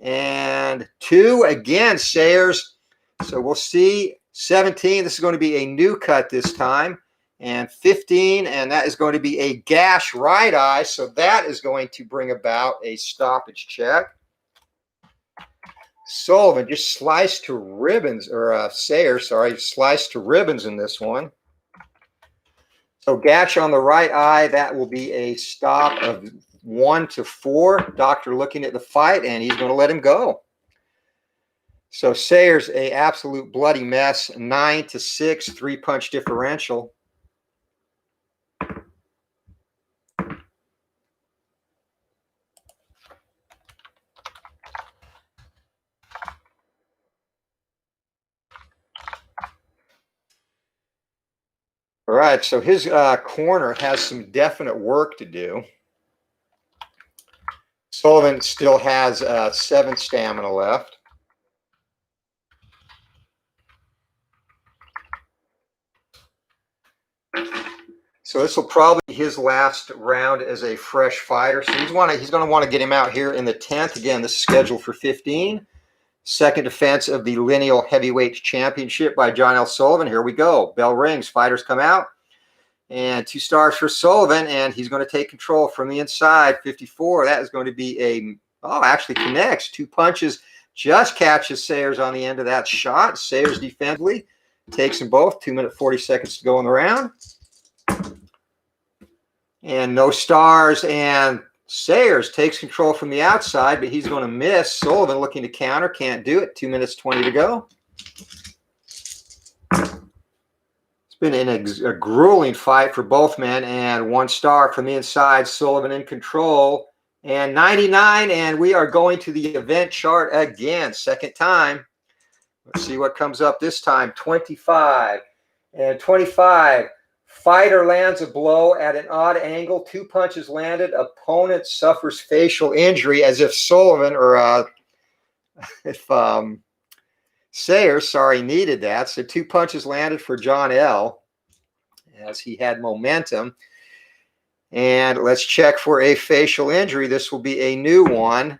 and 2 again, Sayers. So we'll see. 17, this is going to be a new cut this time, and 15, and that is going to be a gash right eye, so that is going to bring about a stoppage check. Sullivan just sliced to ribbons, or Sayers, sorry, sliced to ribbons in this one. So gash on the right eye, that will be a stop of 1 to 4. Doctor looking at the fight, and he's going to let him go. So Sayers, a absolute bloody mess, 9 to 6, 3-punch differential. All right, so his corner has some definite work to do. Sullivan still has 7 stamina left. So this will probably be his last round as a fresh fighter. So he's going to want to get him out here in the 10th. Again, this is scheduled for 15. Second defense of the lineal heavyweight championship by John L. Sullivan. Here we go. Bell rings. Fighters come out. And 2 stars for Sullivan. And he's going to take control from the inside. 54. That is going to be a, actually connects. 2 punches. Just catches Sayers on the end of that shot. Sayers defensively takes them both. 2 minutes, 40 seconds to go in the round. And no stars. And Sayers takes control from the outside, but he's going to miss. Sullivan looking to counter. Can't do it. 2 minutes, 20 to go. It's been a grueling fight for both men. And 1 star from the inside. Sullivan in control. And 99. And we are going to the event chart again. Second time. Let's see what comes up this time. 25. And 25. Fighter lands a blow at an odd angle. 2 punches landed. Opponent suffers facial injury, as if Sullivan or if Sayers, needed that. So 2 punches landed for John L. as he had momentum. And let's check for a facial injury. This will be a new one.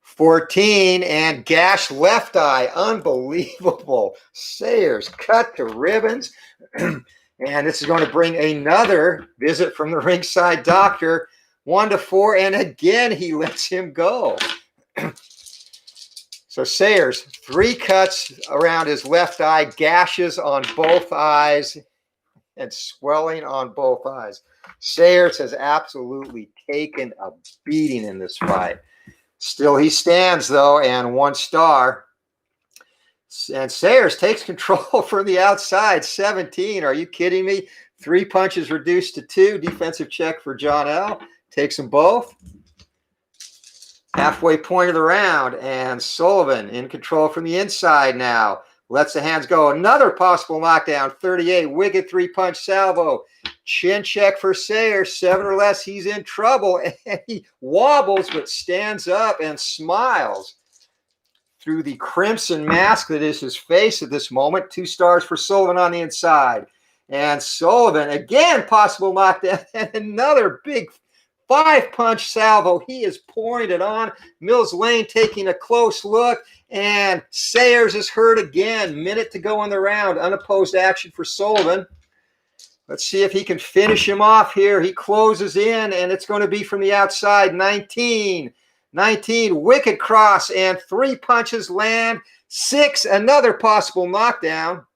14 and gash left eye. Unbelievable. Sayers cut to ribbons. And this is going to bring another visit from the ringside doctor. 1-4, and again he lets him go. So Sayers, 3 cuts around his left eye, gashes on both eyes, and swelling on both eyes. Sayers has absolutely taken a beating in this fight. Still he stands, though, and 1 star. And Sayers takes control from the outside. 17. Are you kidding me? 3 punches reduced to 2. Defensive check for John L. Takes them both. Halfway point of the round. And Sullivan in control from the inside now. Lets the hands go. Another possible knockdown. 38. Wicked 3-punch salvo. Chin check for Sayers. 7 or less. He's in trouble. And he wobbles but stands up and smiles through the crimson mask that is his face at this moment. 2 stars for Sullivan on the inside. And Sullivan, again, possible knockdown. And another big 5-punch salvo. He is pouring it on. Mills Lane taking a close look. And Sayers is hurt again. Minute to go in the round. Unopposed action for Sullivan. Let's see if he can finish him off here. He closes in, and it's going to be from the outside. 19. Wicked cross, and 3 punches land. 6, another possible knockdown.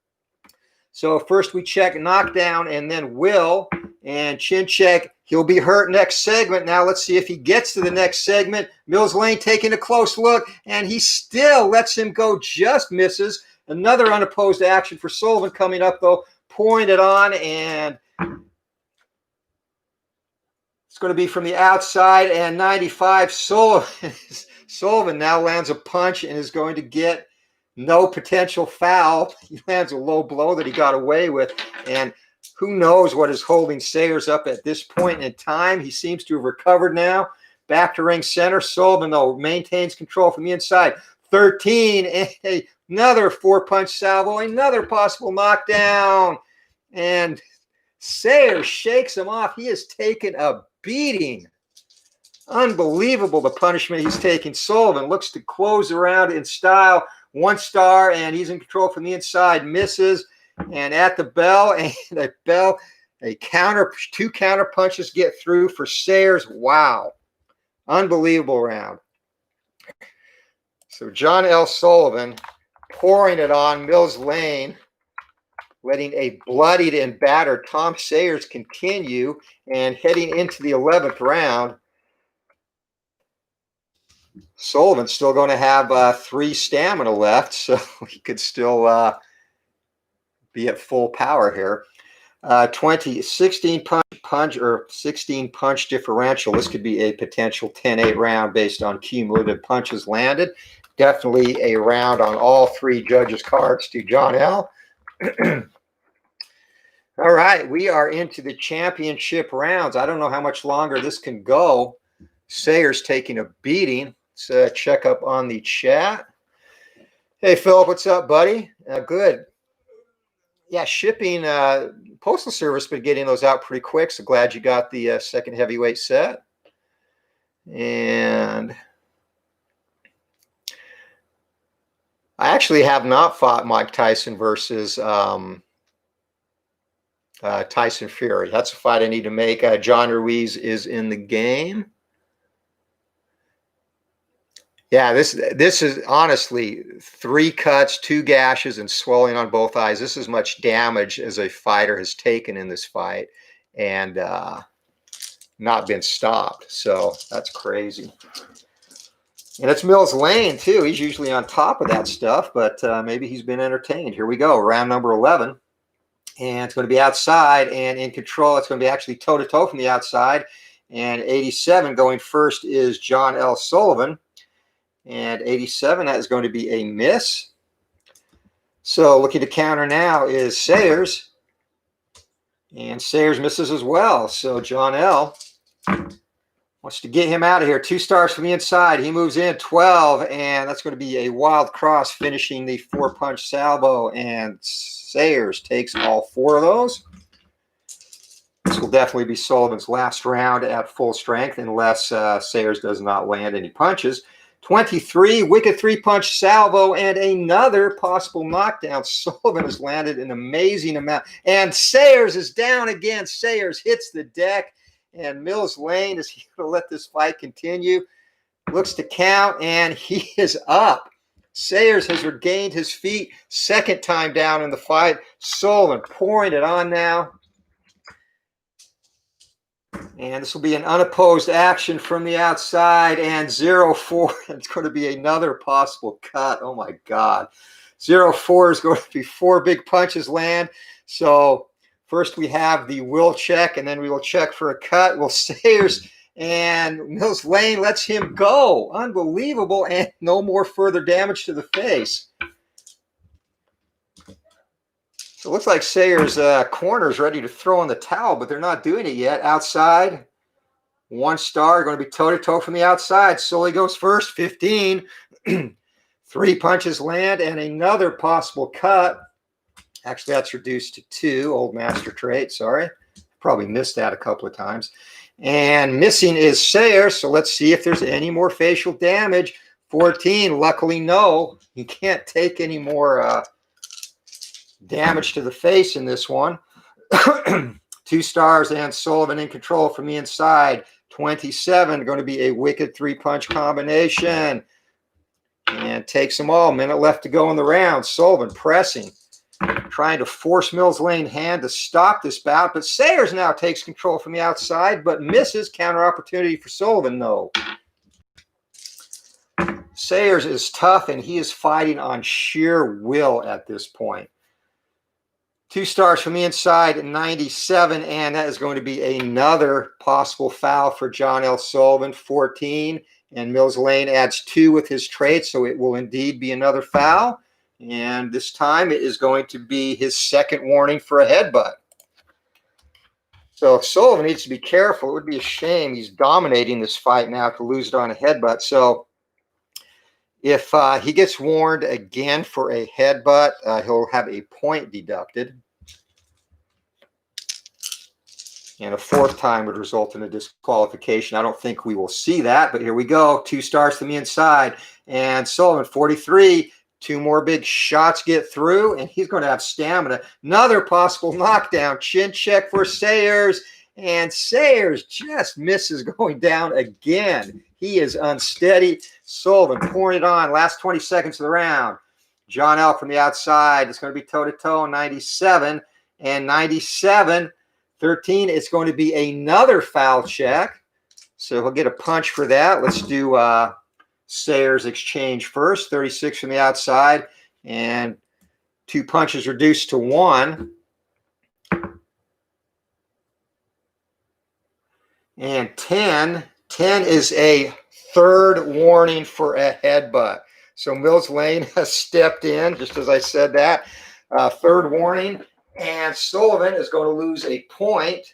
So first we check knockdown, and then Will, and chin check. He'll be hurt next segment. Now let's see if he gets to the next segment. Mills Lane taking a close look, and he still lets him go, just misses. Another unopposed action for Sullivan coming up, though. Pouring it on, and it's going to be from the outside. And 95, Sullivan now lands a punch and is going to get no potential foul. He lands a low blow that he got away with, and who knows what is holding Sayers up at this point in time. He seems to have recovered now. Back to ring center. Sullivan, though, maintains control from the inside. 13, and another 4-punch salvo, another possible knockdown. And Sayers shakes him off. He has taken a beating. Unbelievable, the punishment he's taking. Sullivan looks to close around in style. 1 star, and he's in control from the inside. Misses. And at the bell, and a counter, 2 counter punches get through for Sayers. Wow. Unbelievable round. So John L. Sullivan pouring it on Mills Lane, letting a bloodied and battered Tom Sayers continue, and heading into the 11th round. Sullivan's still going to have 3 stamina left, so he could still be at full power here. 16 punch differential. This could be a potential 10-8 round based on cumulative punches landed. Definitely a round on all 3 judges' cards to John L. All right, we are into the championship rounds. I don't know how much longer this can go. Sayers taking a beating. Let's check up on the chat. Hey, Philip, what's up, buddy? Good. Yeah, shipping, Postal Service been getting those out pretty quick, so glad you got the second heavyweight set. And I actually have not fought Mike Tyson versus Tyson Fury. That's a fight I need to make. John Ruiz is in the game. Yeah, this is honestly 3 cuts, 2 gashes, and swelling on both eyes. This is as much damage as a fighter has taken in this fight, and not been stopped. So that's crazy. And it's Mills Lane too. He's usually on top of that stuff, but maybe he's been entertained. Here we go, round number 11. And it's going to be outside and in control. It's going to be actually toe-to-toe from the outside. And 87 going first is John L. Sullivan. And 87, that is going to be a miss. So looking to counter now is Sayers. And Sayers misses as well. So John L. wants to get him out of here. 2 stars from the inside. He moves in 12, and that's going to be a wild cross, finishing the 4-punch salvo. And Sayers takes all 4 of those. This will definitely be Sullivan's last round at full strength, unless Sayers does not land any punches. 23, wicked 3-punch salvo, and another possible knockdown. Sullivan has landed an amazing amount. And Sayers is down again. Sayers hits the deck. And Mills Lane, is he going to let this fight continue? Looks to count, and he is up. Sayers has regained his feet. 2nd time down in the fight. Sullivan pouring it on now. And this will be an unopposed action from the outside. And 0-4. It's going to be another possible cut. Oh, my God. 0-4 is going to be 4 big punches land. So first we have the will check, and then we will check for a cut. Well, Sayers and Mills Lane lets him go. Unbelievable, and no more further damage to the face. So it looks like Sayers' corner is ready to throw in the towel, but they're not doing it yet. Outside, 1 star, going to be toe-to-toe from the outside. Sully goes first, 15. 3 punches land, and another possible cut. Actually, that's reduced to 2, old master trait, sorry. Probably missed that a couple of times. And missing is Sayers, so let's see if there's any more facial damage. 14, luckily no. You can't take any more damage to the face in this one. 2 stars, and Sullivan in control from the inside. 27, going to be a wicked 3-punch combination. And takes them all. Minute left to go in the round. Sullivan pressing, trying to force Mills Lane hand to stop this bout, but Sayers now takes control from the outside, but misses. Counter opportunity for Sullivan, no. Sayers is tough, and he is fighting on sheer will at this point. 2 stars from the inside, 97, and that is going to be another possible foul for John L. Sullivan, 14, and Mills Lane adds 2 with his trait, so it will indeed be another foul. And this time it is going to be his 2nd warning for a headbutt. So Sullivan needs to be careful. It would be a shame. He's dominating this fight now to lose it on a headbutt. So if he gets warned again for a headbutt, he'll have a point deducted. And a 4th time would result in a disqualification. I don't think we will see that, but here we go. 2 stars from the inside. And Sullivan, 43. 2 more big shots get through, and he's going to have stamina. Another possible knockdown. Chin check for Sayers, and Sayers just misses going down again. He is unsteady. Sullivan pouring it on. Last 20 seconds of the round. John L. from the outside. It's going to be toe-to-toe, 97. And 97, 13, it's going to be another foul check. So he'll get a punch for that. Let's do Sayers exchange first. 36 from the outside, and 2 punches reduced to 1. And 10 is a 3rd warning for a headbutt. So Mills Lane has stepped in, just as I said that. 3rd warning, and Sullivan is going to lose a point.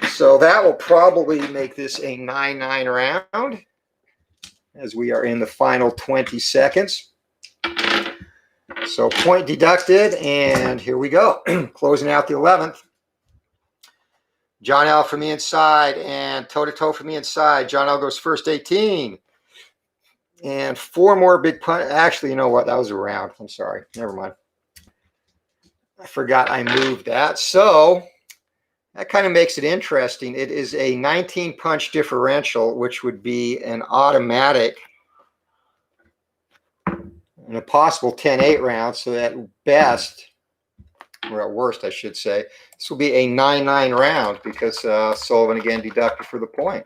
So that will probably make this a 9-9 round, as we are in the final 20 seconds. So point deducted, and here we go. Closing out the 11th. John L from the inside and toe-to-toe from the inside. John L goes first, 18. And 4 more big punch. Actually, you know what? That was a round. I'm sorry. Never mind. I forgot I moved that. So that kind of makes it interesting. It is a 19 punch differential, which would be an automatic and a possible 10-8 round. So at best, or at worst, I should say, this will be a 9-9 round because Sullivan again deducted for the point.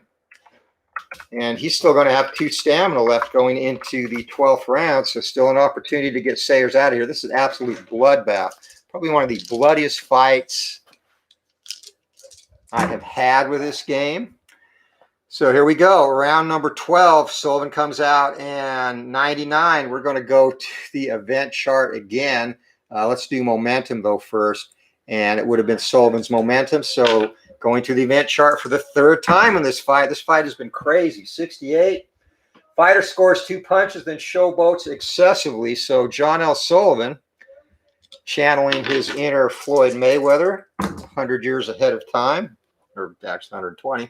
And he's still going to have 2 stamina left going into the 12th round, so still an opportunity to get Sayers out of here. This is absolute bloodbath. Probably one of the bloodiest fights I have had with this game. So here we go. Round number 12. Sullivan comes out and 99. We're going to go to the event chart again. Let's do momentum, though, first. And it would have been Sullivan's momentum. So going to the event chart for the 3rd time in this fight. This fight has been crazy. 68. Fighter scores 2 punches, then showboats excessively. So John L. Sullivan, channeling his inner Floyd Mayweather, 100 years ahead of time, or actually 120.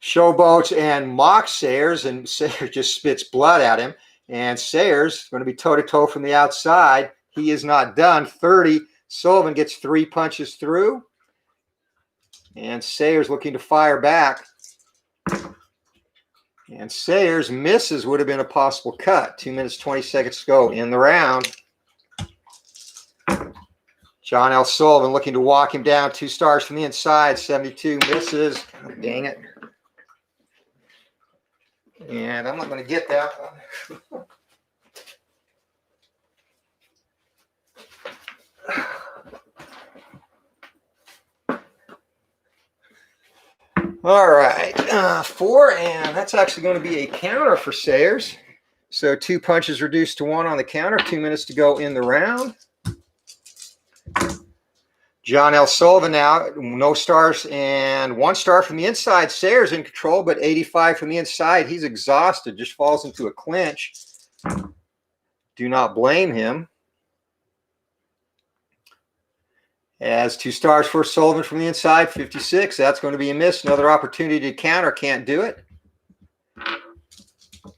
Showboats and mocks Sayers, and Sayers just spits blood at him. And Sayers going to be toe-to-toe from the outside. He is not done. 30. Sullivan gets 3 punches through. And Sayers looking to fire back. And Sayers misses, would have been a possible cut. 2 minutes, 20 seconds to go in the round. John L. Sullivan looking to walk him down. 2 stars from the inside. 72 misses. Oh, dang it. And I'm not going to get that one. All right, 4, and that's actually going to be a counter for Sayers. So 2 punches reduced to 1 on the counter. 2 minutes to go in the round. John L. Sullivan now, no stars and 1 star from the inside. Sayers in control, but 85 from the inside. He's exhausted, just falls into a clinch. Do not blame him. As 2 stars for Sullivan from the inside, 56. That's going to be a miss. Another opportunity to counter, can't do it.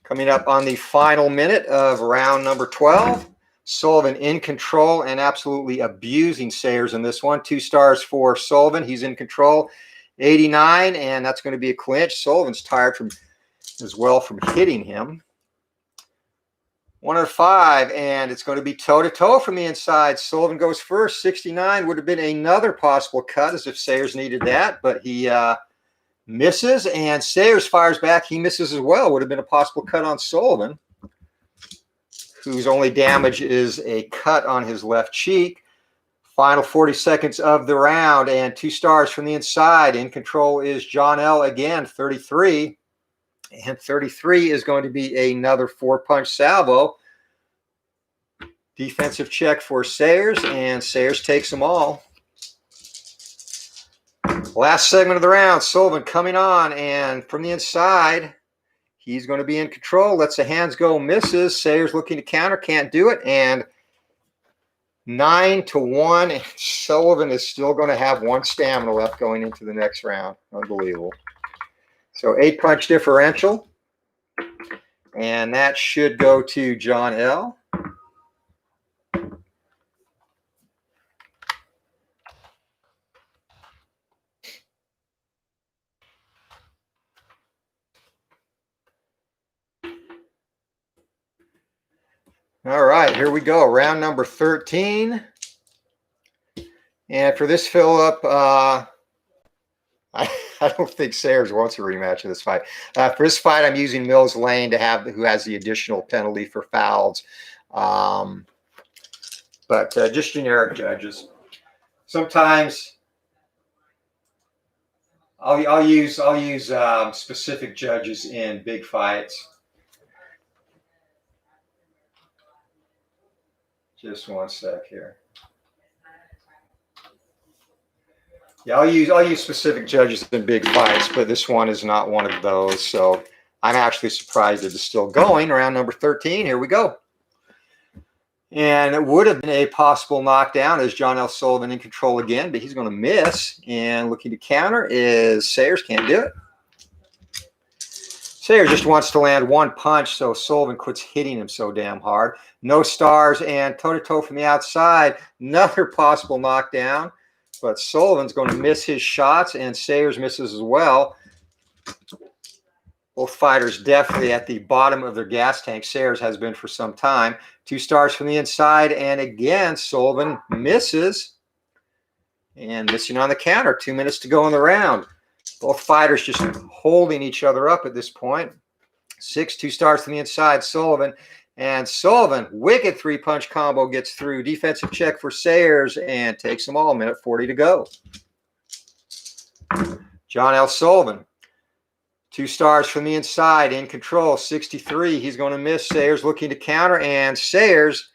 Coming up on the final minute of round number 12. Sullivan in control and absolutely abusing Sayers in this one. 2 stars for Sullivan. He's in control. 89, and that's going to be a clinch. Sullivan's tired from as well from hitting him. 1 out of 5, and it's going to be toe-to-toe from the inside. Sullivan goes first. 69 would have been another possible cut as if Sayers needed that, but he misses, and Sayers fires back. He misses as well. Would have been a possible cut on Sullivan, whose only damage is a cut on his left cheek. Final 40 seconds of the round, and 2 stars from the inside. In control is John L. again, 33. And 33 is going to be another 4-punch salvo. Defensive check for Sayers, and Sayers takes them all. Last segment of the round, Sullivan coming on, and from the inside, he's going to be in control. Lets the hands go, misses. Sayers looking to counter, can't do it. And 9-1, and Sullivan is still going to have 1 stamina left going into the next round. Unbelievable. So 8-punch differential. And that should go to John L. All right, here we go. Round number 13. And for this fill-up, I don't think Sayers wants a rematch of this fight. For this fight, I'm using Mills Lane to have who has the additional penalty for fouls. But just generic judges. Sometimes I'll use specific judges in big fights. Just 1 sec here. Yeah, I'll use specific judges in big fights, but this one is not one of those. So I'm actually surprised it is still going. Round number 13. Here we go. And it would have been a possible knockdown as John L. Sullivan in control again, but he's going to miss. And looking to counter is Sayers. Can't do it. Sayers just wants to land one punch, so Sullivan quits hitting him so damn hard. No stars and toe-to-toe from the outside. Another possible knockdown, but Sullivan's going to miss his shots, and Sayers misses as well. Both fighters definitely at the bottom of their gas tank. Sayers has been for some time. 2 stars from the inside, and again, Sullivan misses. And missing on the counter. 2 minutes to go in the round. Both fighters just holding each other up at this point. 2 stars from the inside, Sullivan. And Sullivan, wicked 3-punch combo gets through. Defensive check for Sayers and takes them all. 1:40 to go. John L. Sullivan. 2 stars from the inside, in control, 63. He's going to miss. Sayers looking to counter, and Sayers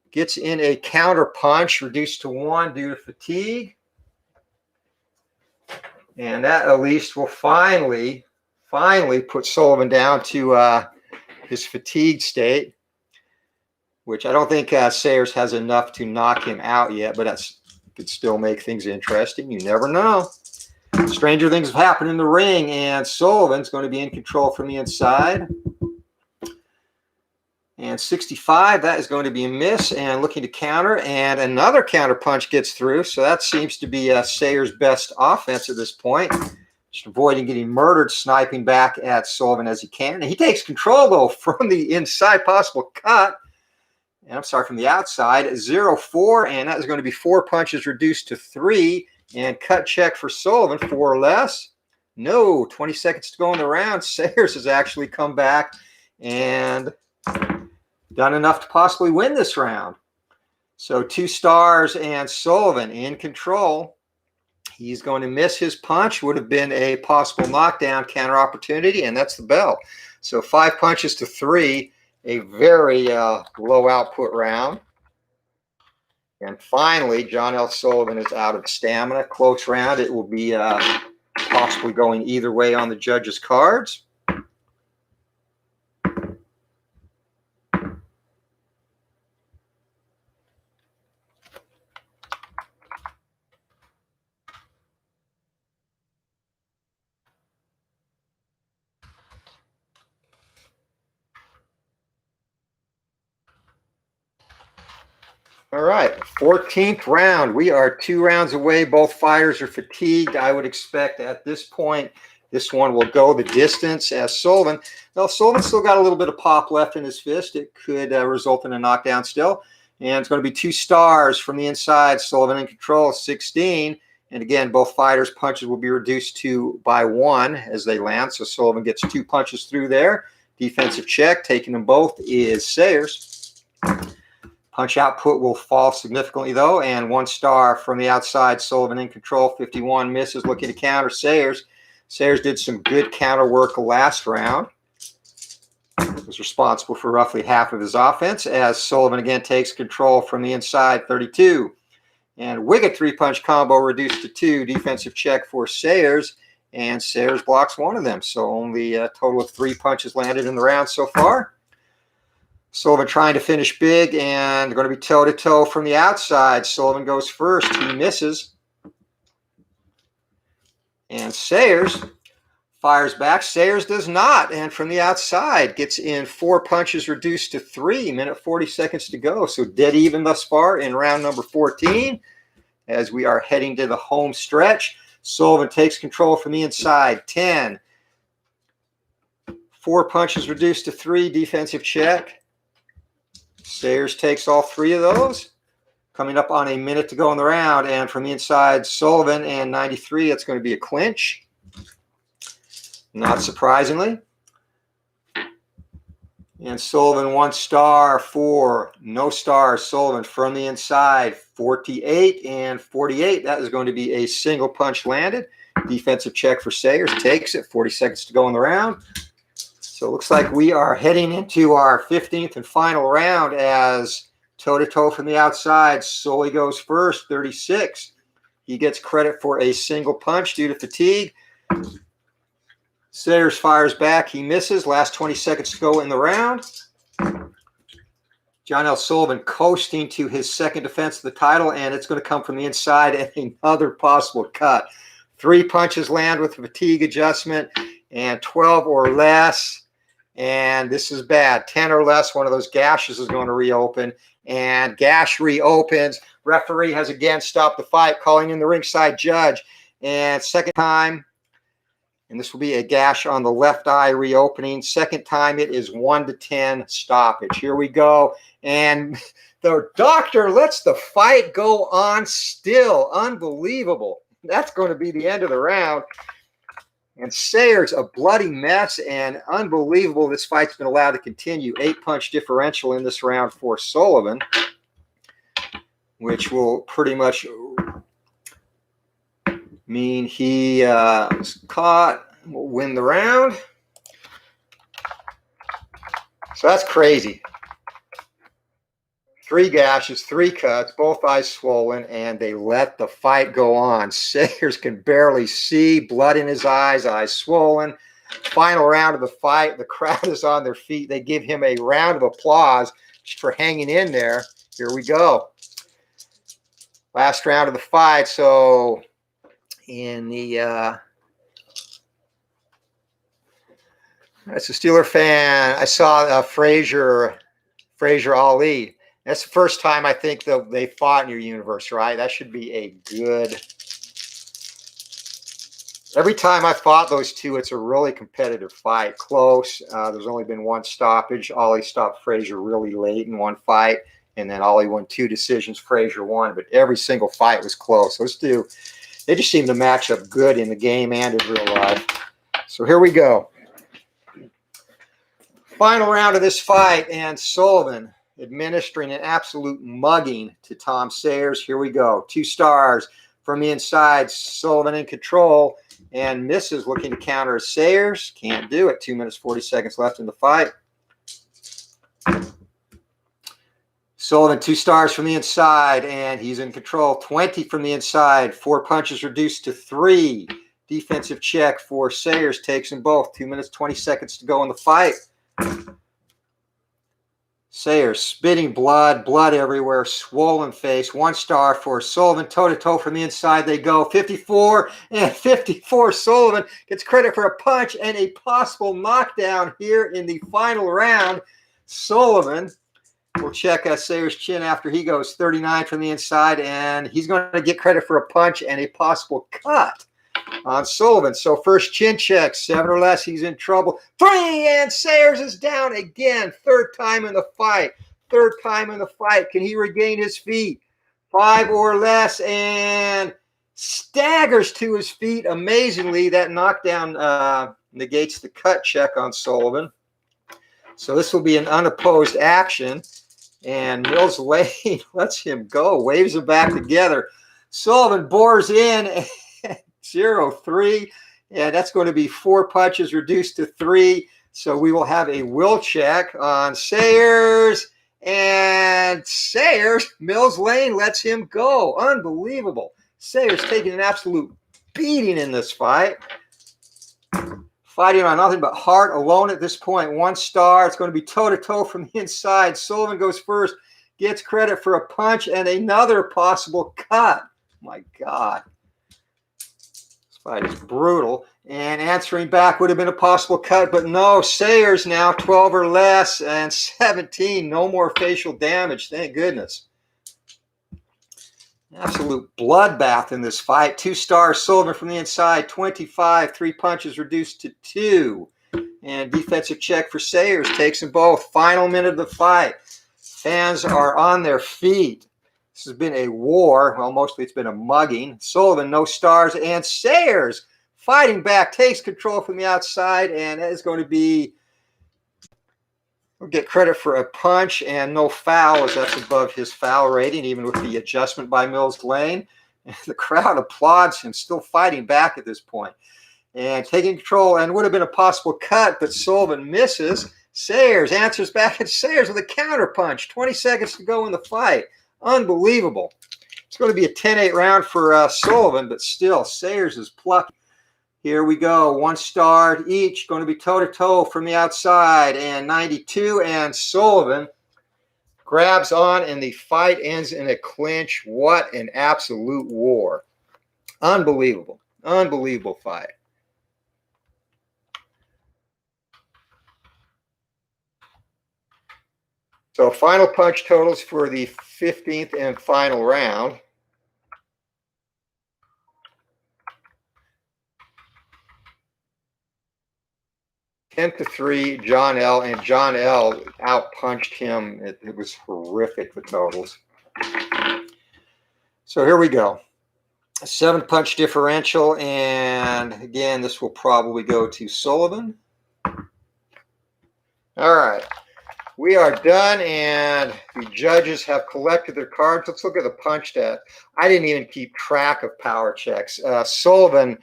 gets in a counter punch, reduced to 1 due to fatigue. And that at least will finally put Sullivan down to his fatigued state, which I don't think Sayers has enough to knock him out yet, but that could still make things interesting. You never know. Stranger things have happened in the ring, and Sullivan's going to be in control from the inside. And 65, that is going to be a miss, and looking to counter, and another counter punch gets through. So that seems to be Sayers' best offense at this point. Just avoiding getting murdered, sniping back at Sullivan as he can. And he takes control, though, from the inside, possible cut. And I'm sorry, from the outside, 0-4, and that is going to be 4 punches reduced to 3. And cut check for Sullivan, 4 or less. No, 20 seconds to go in the round. Sayers has actually come back and done enough to possibly win this round. So 2 stars and Sullivan in control. He's going to miss his punch. Would have been a possible knockdown counter opportunity, and that's the bell. So 5 punches to 3, a very low output round. And finally, John L. Sullivan is out of stamina. Close round. It will be possibly going either way on the judges' cards. All right, 14th round. We are 2 rounds away. Both fighters are fatigued. I would expect at this point, this one will go the distance as Sullivan. Well, Sullivan still got a little bit of pop left in his fist. It could result in a knockdown still. And it's going to be 2 stars from the inside. Sullivan in control, 16. And again, both fighters' punches will be reduced to by 1 as they land. So Sullivan gets 2 punches through there. Defensive check, taking them both, is Sayers. Punch output will fall significantly, though, and 1 star from the outside. Sullivan in control, 51, misses, looking to counter Sayers. Sayers did some good counter work last round. Was responsible for roughly half of his offense, as Sullivan again takes control from the inside, 32. And wicked 3-punch combo reduced to 2. Defensive check for Sayers, and Sayers blocks 1 of them. So only a total of 3 punches landed in the round so far. Sullivan trying to finish big and going to be toe-to-toe from the outside. Sullivan goes first. He misses. And Sayers fires back. Sayers does not. And from the outside, gets in 4 punches reduced to 3. 1:40 seconds to go. So dead even thus far in round number 14 as we are heading to the home stretch. Sullivan takes control from the inside. 10. 4 punches reduced to 3. Defensive check. Sayers takes all 3 of those. Coming up on a minute to go in the round. And from the inside, Sullivan and 93. That's going to be a clinch. Not surprisingly. And Sullivan 1 star, 4. No stars. Sullivan from the inside, 48 and 48. That is going to be a single punch landed. Defensive check for Sayers. Takes it. 40 seconds to go in the round. So it looks like we are heading into our 15th and final round as toe-to-toe from the outside. Sully goes first, 36. He gets credit for a single punch due to fatigue. Sayers fires back. He misses. Last 20 seconds to go in the round. John L. Sullivan coasting to his second defense of the title, and it's going to come from the inside and another possible cut. 3 punches land with fatigue adjustment, and 12 or less, and this is bad. 10 or less, one of those gashes is going to reopen, and gash reopens. Referee has again stopped the fight, calling in the ringside judge, and second time, and this will be a gash on the left eye reopening. Second time, it is 1 to 10 stoppage. Here we go. And the doctor lets the fight go on still. Unbelievable. That's going to be the end of the round. And Sayers, a bloody mess, and unbelievable this fight's been allowed to continue. 8-punch differential in this round for Sullivan, which will pretty much mean he is caught, will win the round. So that's crazy. 3 gashes, 3 cuts, both eyes swollen, and they let the fight go on. Sayers can barely see, blood in his eyes swollen. Final round of the fight, the crowd is on their feet. They give him a round of applause just for hanging in there. Here we go. Last round of the fight. So in the as a Steeler fan, I saw Frazier Ali. That's the first time I think they fought in your universe, right? That should be a good. Every time I fought those two, it's a really competitive fight. Close. There's only been 1 stoppage. Ollie stopped Frazier really late in 1 fight, and then Ollie won 2 decisions. Frazier won, but every single fight was close. Those two, they just seem to match up good in the game and in real life. So here we go. Final round of this fight, and Sullivan administering an absolute mugging to Tom Sayers. Here we go. 2 stars from the inside. Sullivan in control and misses, looking to counter Sayers. Can't do it. 2 minutes, 40 seconds left in the fight. Sullivan, 2 stars from the inside, and he's in control. 20 from the inside. 4 punches reduced to 3. Defensive check for Sayers. Takes them both. 2 minutes, 20 seconds to go in the fight. Sayers spitting blood everywhere, swollen face. 1 star for Sullivan. Toe-to-toe from the inside they go. 54 and 54. Sullivan gets credit for a punch and a possible knockdown here in the final round. Sullivan will check Sayers' chin after he goes. 39 from the inside, and he's going to get credit for a punch and a possible cut on Sullivan. So first chin check, 7 or less, he's in trouble. 3, and Sayers is down again. 3rd time in the fight. 3rd time in the fight. Can he regain his feet? 5 or less, and staggers to his feet. Amazingly, that knockdown negates the cut check on Sullivan. So this will be an unopposed action, and Mills Lane lets him go, waves them back together. Sullivan bores in 0-3, and that's going to be 4 punches reduced to 3. So we will have a will check on Sayers, and Sayers, Mills Lane lets him go. Unbelievable. Sayers taking an absolute beating in this fight. Fighting on nothing but heart alone at this point. 1 star. It's going to be toe-to-toe from the inside. Sullivan goes first, gets credit for a punch and another possible cut. My God. Fight is brutal, and answering back would have been a possible cut, but no. Sayers now 12 or less, and 17. No more facial damage, thank goodness. Absolute bloodbath in this fight. 2 stars. Sullivan from the inside. 25. 3 punches reduced to 2, and defensive check for Sayers. Takes them both. Final minute of the fight. Fans are on their feet. This has been a war. Well, mostly it's been a mugging. Sullivan, no stars. And Sayers fighting back, takes control from the outside, and that is going to be, we'll get credit for a punch and no foul, as that's above his foul rating, even with the adjustment by Mills Lane. And the crowd applauds him, still fighting back at this point. And taking control, and would have been a possible cut, but Sullivan misses. Sayers answers back, and Sayers with a counter punch. 20 seconds to go in the fight. Unbelievable. It's going to be a 10-8 round for Sullivan, but still, Sayers is plucky. Here we go. 1 star each. Going to be toe-to-toe from the outside, and 92. And Sullivan grabs on, and the fight ends in a clinch. What an absolute war. Unbelievable. Unbelievable fight. So final punch totals for the 15th and final round. (10-3), John L. And John L. outpunched him. It was horrific, the totals. So here we go. A 7-punch differential. And again, this will probably go to Sullivan. All right. We are done, and the judges have collected their cards. Let's look at the punch stat. I didn't even keep track of power checks. Sullivan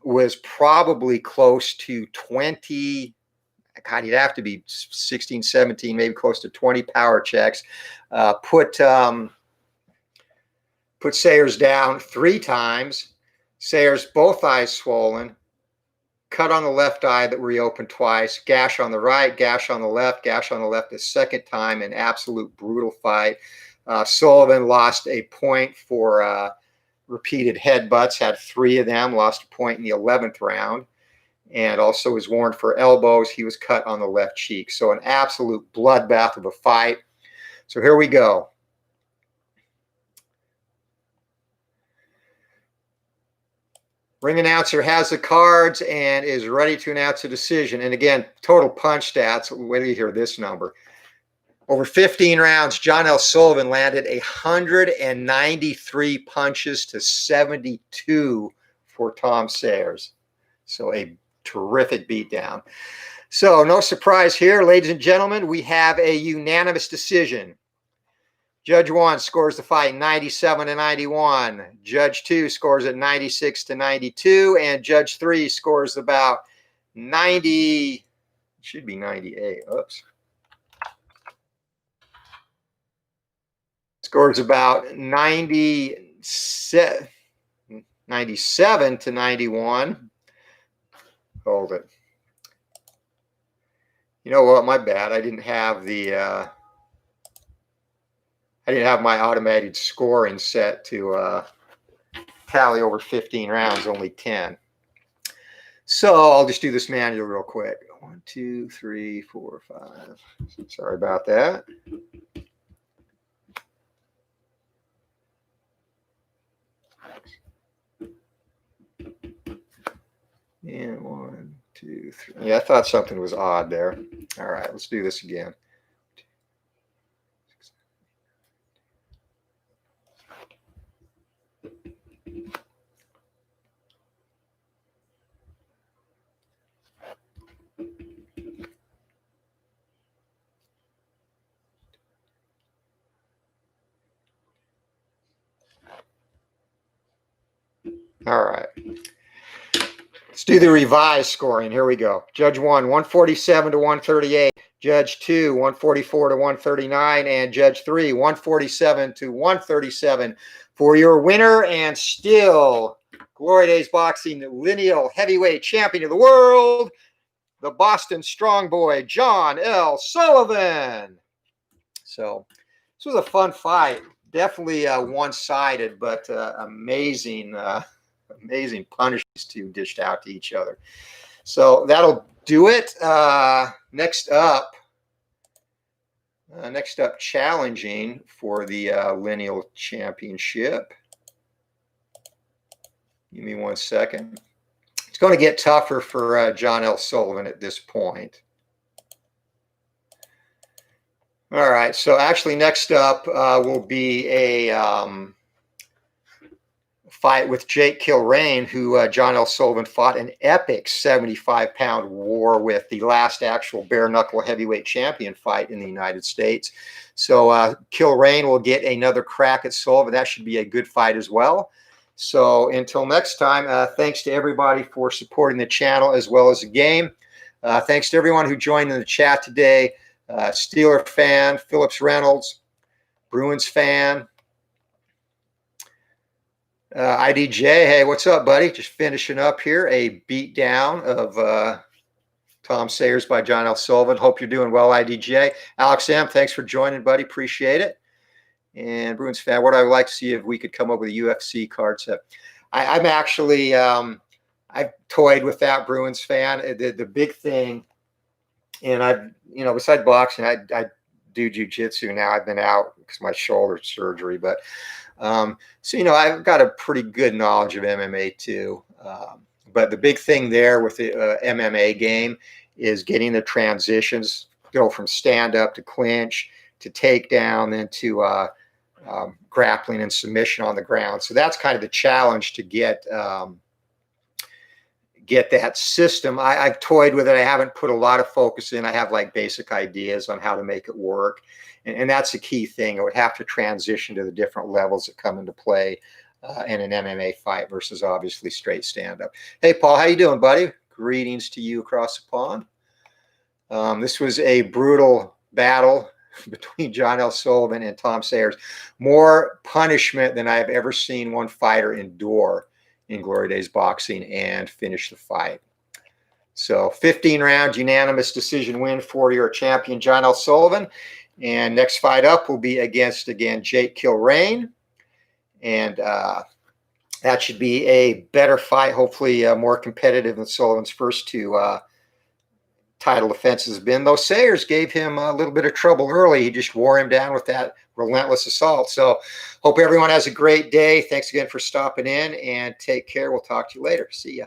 was probably close to 20. God, he'd have to be 16, 17, maybe close to 20 power checks. Put Sayers down 3 times. Sayers, both eyes swollen. Cut on the left eye that reopened twice, gash on the right, gash on the left the second time, an absolute brutal fight. Sullivan lost a point for repeated headbutts, had 3 of them, lost a point in the 11th round, and also was warned for elbows. He was cut on the left cheek. So an absolute bloodbath of a fight. So here we go. Ring announcer has the cards and is ready to announce a decision. And again, total punch stats. Wait till you hear this number. Over 15 rounds, John L. Sullivan landed 193 punches to 72 for Tom Sayers. So a terrific beatdown. So no surprise here, ladies and gentlemen, we have a unanimous decision. Judge 1 scores the fight 97-91. Judge 2 scores it 96-92. And Judge 3 scores about 90, should be 98. Oops. Scores about 97-91. Hold it. You know what? My bad. I didn't have the... I didn't have my automated scoring set to tally over 15 rounds, only 10. So I'll just do this manual real quick. 1, 2, 3, 4, 5. Sorry about that. And 1, 2, 3. Yeah, I thought something was odd there. All right, let's do this again. All right. Let's do the revised scoring. Here we go. Judge 1, 147-138. Judge 2, 144-139. And Judge 3, 147-137 for your winner and still Glory Days Boxing lineal heavyweight champion of the world, the Boston Strong Boy, John L. Sullivan. So this was a fun fight. Definitely one-sided, but amazing punishments to dished out to each other. So that'll do it. Next up, challenging for the lineal championship. Give me 1 second. It's going to get tougher for John L. Sullivan at this point. All right, so actually next up will be a fight with Jake Kilrain, who John L. Sullivan fought an epic 75-pound war with, the last actual bare-knuckle heavyweight champion fight in the United States. So Kilrain will get another crack at Sullivan. That should be a good fight as well. So until next time, thanks to everybody for supporting the channel as well as the game. Thanks to everyone who joined in the chat today. Steeler fan, Phillips Reynolds, Bruins fan, IDJ. Hey, what's up, buddy? Just finishing up here a beatdown of Tom Sayers by John L. Sullivan. Hope you're doing well, IDJ. Alex M., thanks for joining, buddy. Appreciate it. And Bruins fan, what I would like to see if we could come up with a UFC card set. I'm actually, I've toyed with that, Bruins fan. The big thing, and I've, besides boxing, I do jujitsu now. I've been out because of my shoulder surgery, but so I've got a pretty good knowledge of MMA too. But the big thing there with the MMA game is getting the transitions, go from stand up to clinch to takedown, then to grappling and submission on the ground. So that's kind of the challenge to get that system. I've toyed with it. I haven't put a lot of focus in. I have like basic ideas on how to make it work. And that's the key thing. It would have to transition to the different levels that come into play in an MMA fight versus obviously straight stand-up. Hey, Paul, how you doing, buddy? Greetings to you across the pond. This was a brutal battle between John L. Sullivan and Tom Sayers. More punishment than I've ever seen one fighter endure in Glory Days boxing and finish the fight. So 15 rounds, unanimous decision win for your champion, John L. Sullivan. And next fight up will be against, again, Jake Kilrain. And that should be a better fight, hopefully more competitive than Sullivan's first two title defenses have been. Though Sayers gave him a little bit of trouble early. He just wore him down with that relentless assault. So hope everyone has a great day. Thanks again for stopping in, and take care. We'll talk to you later. See ya.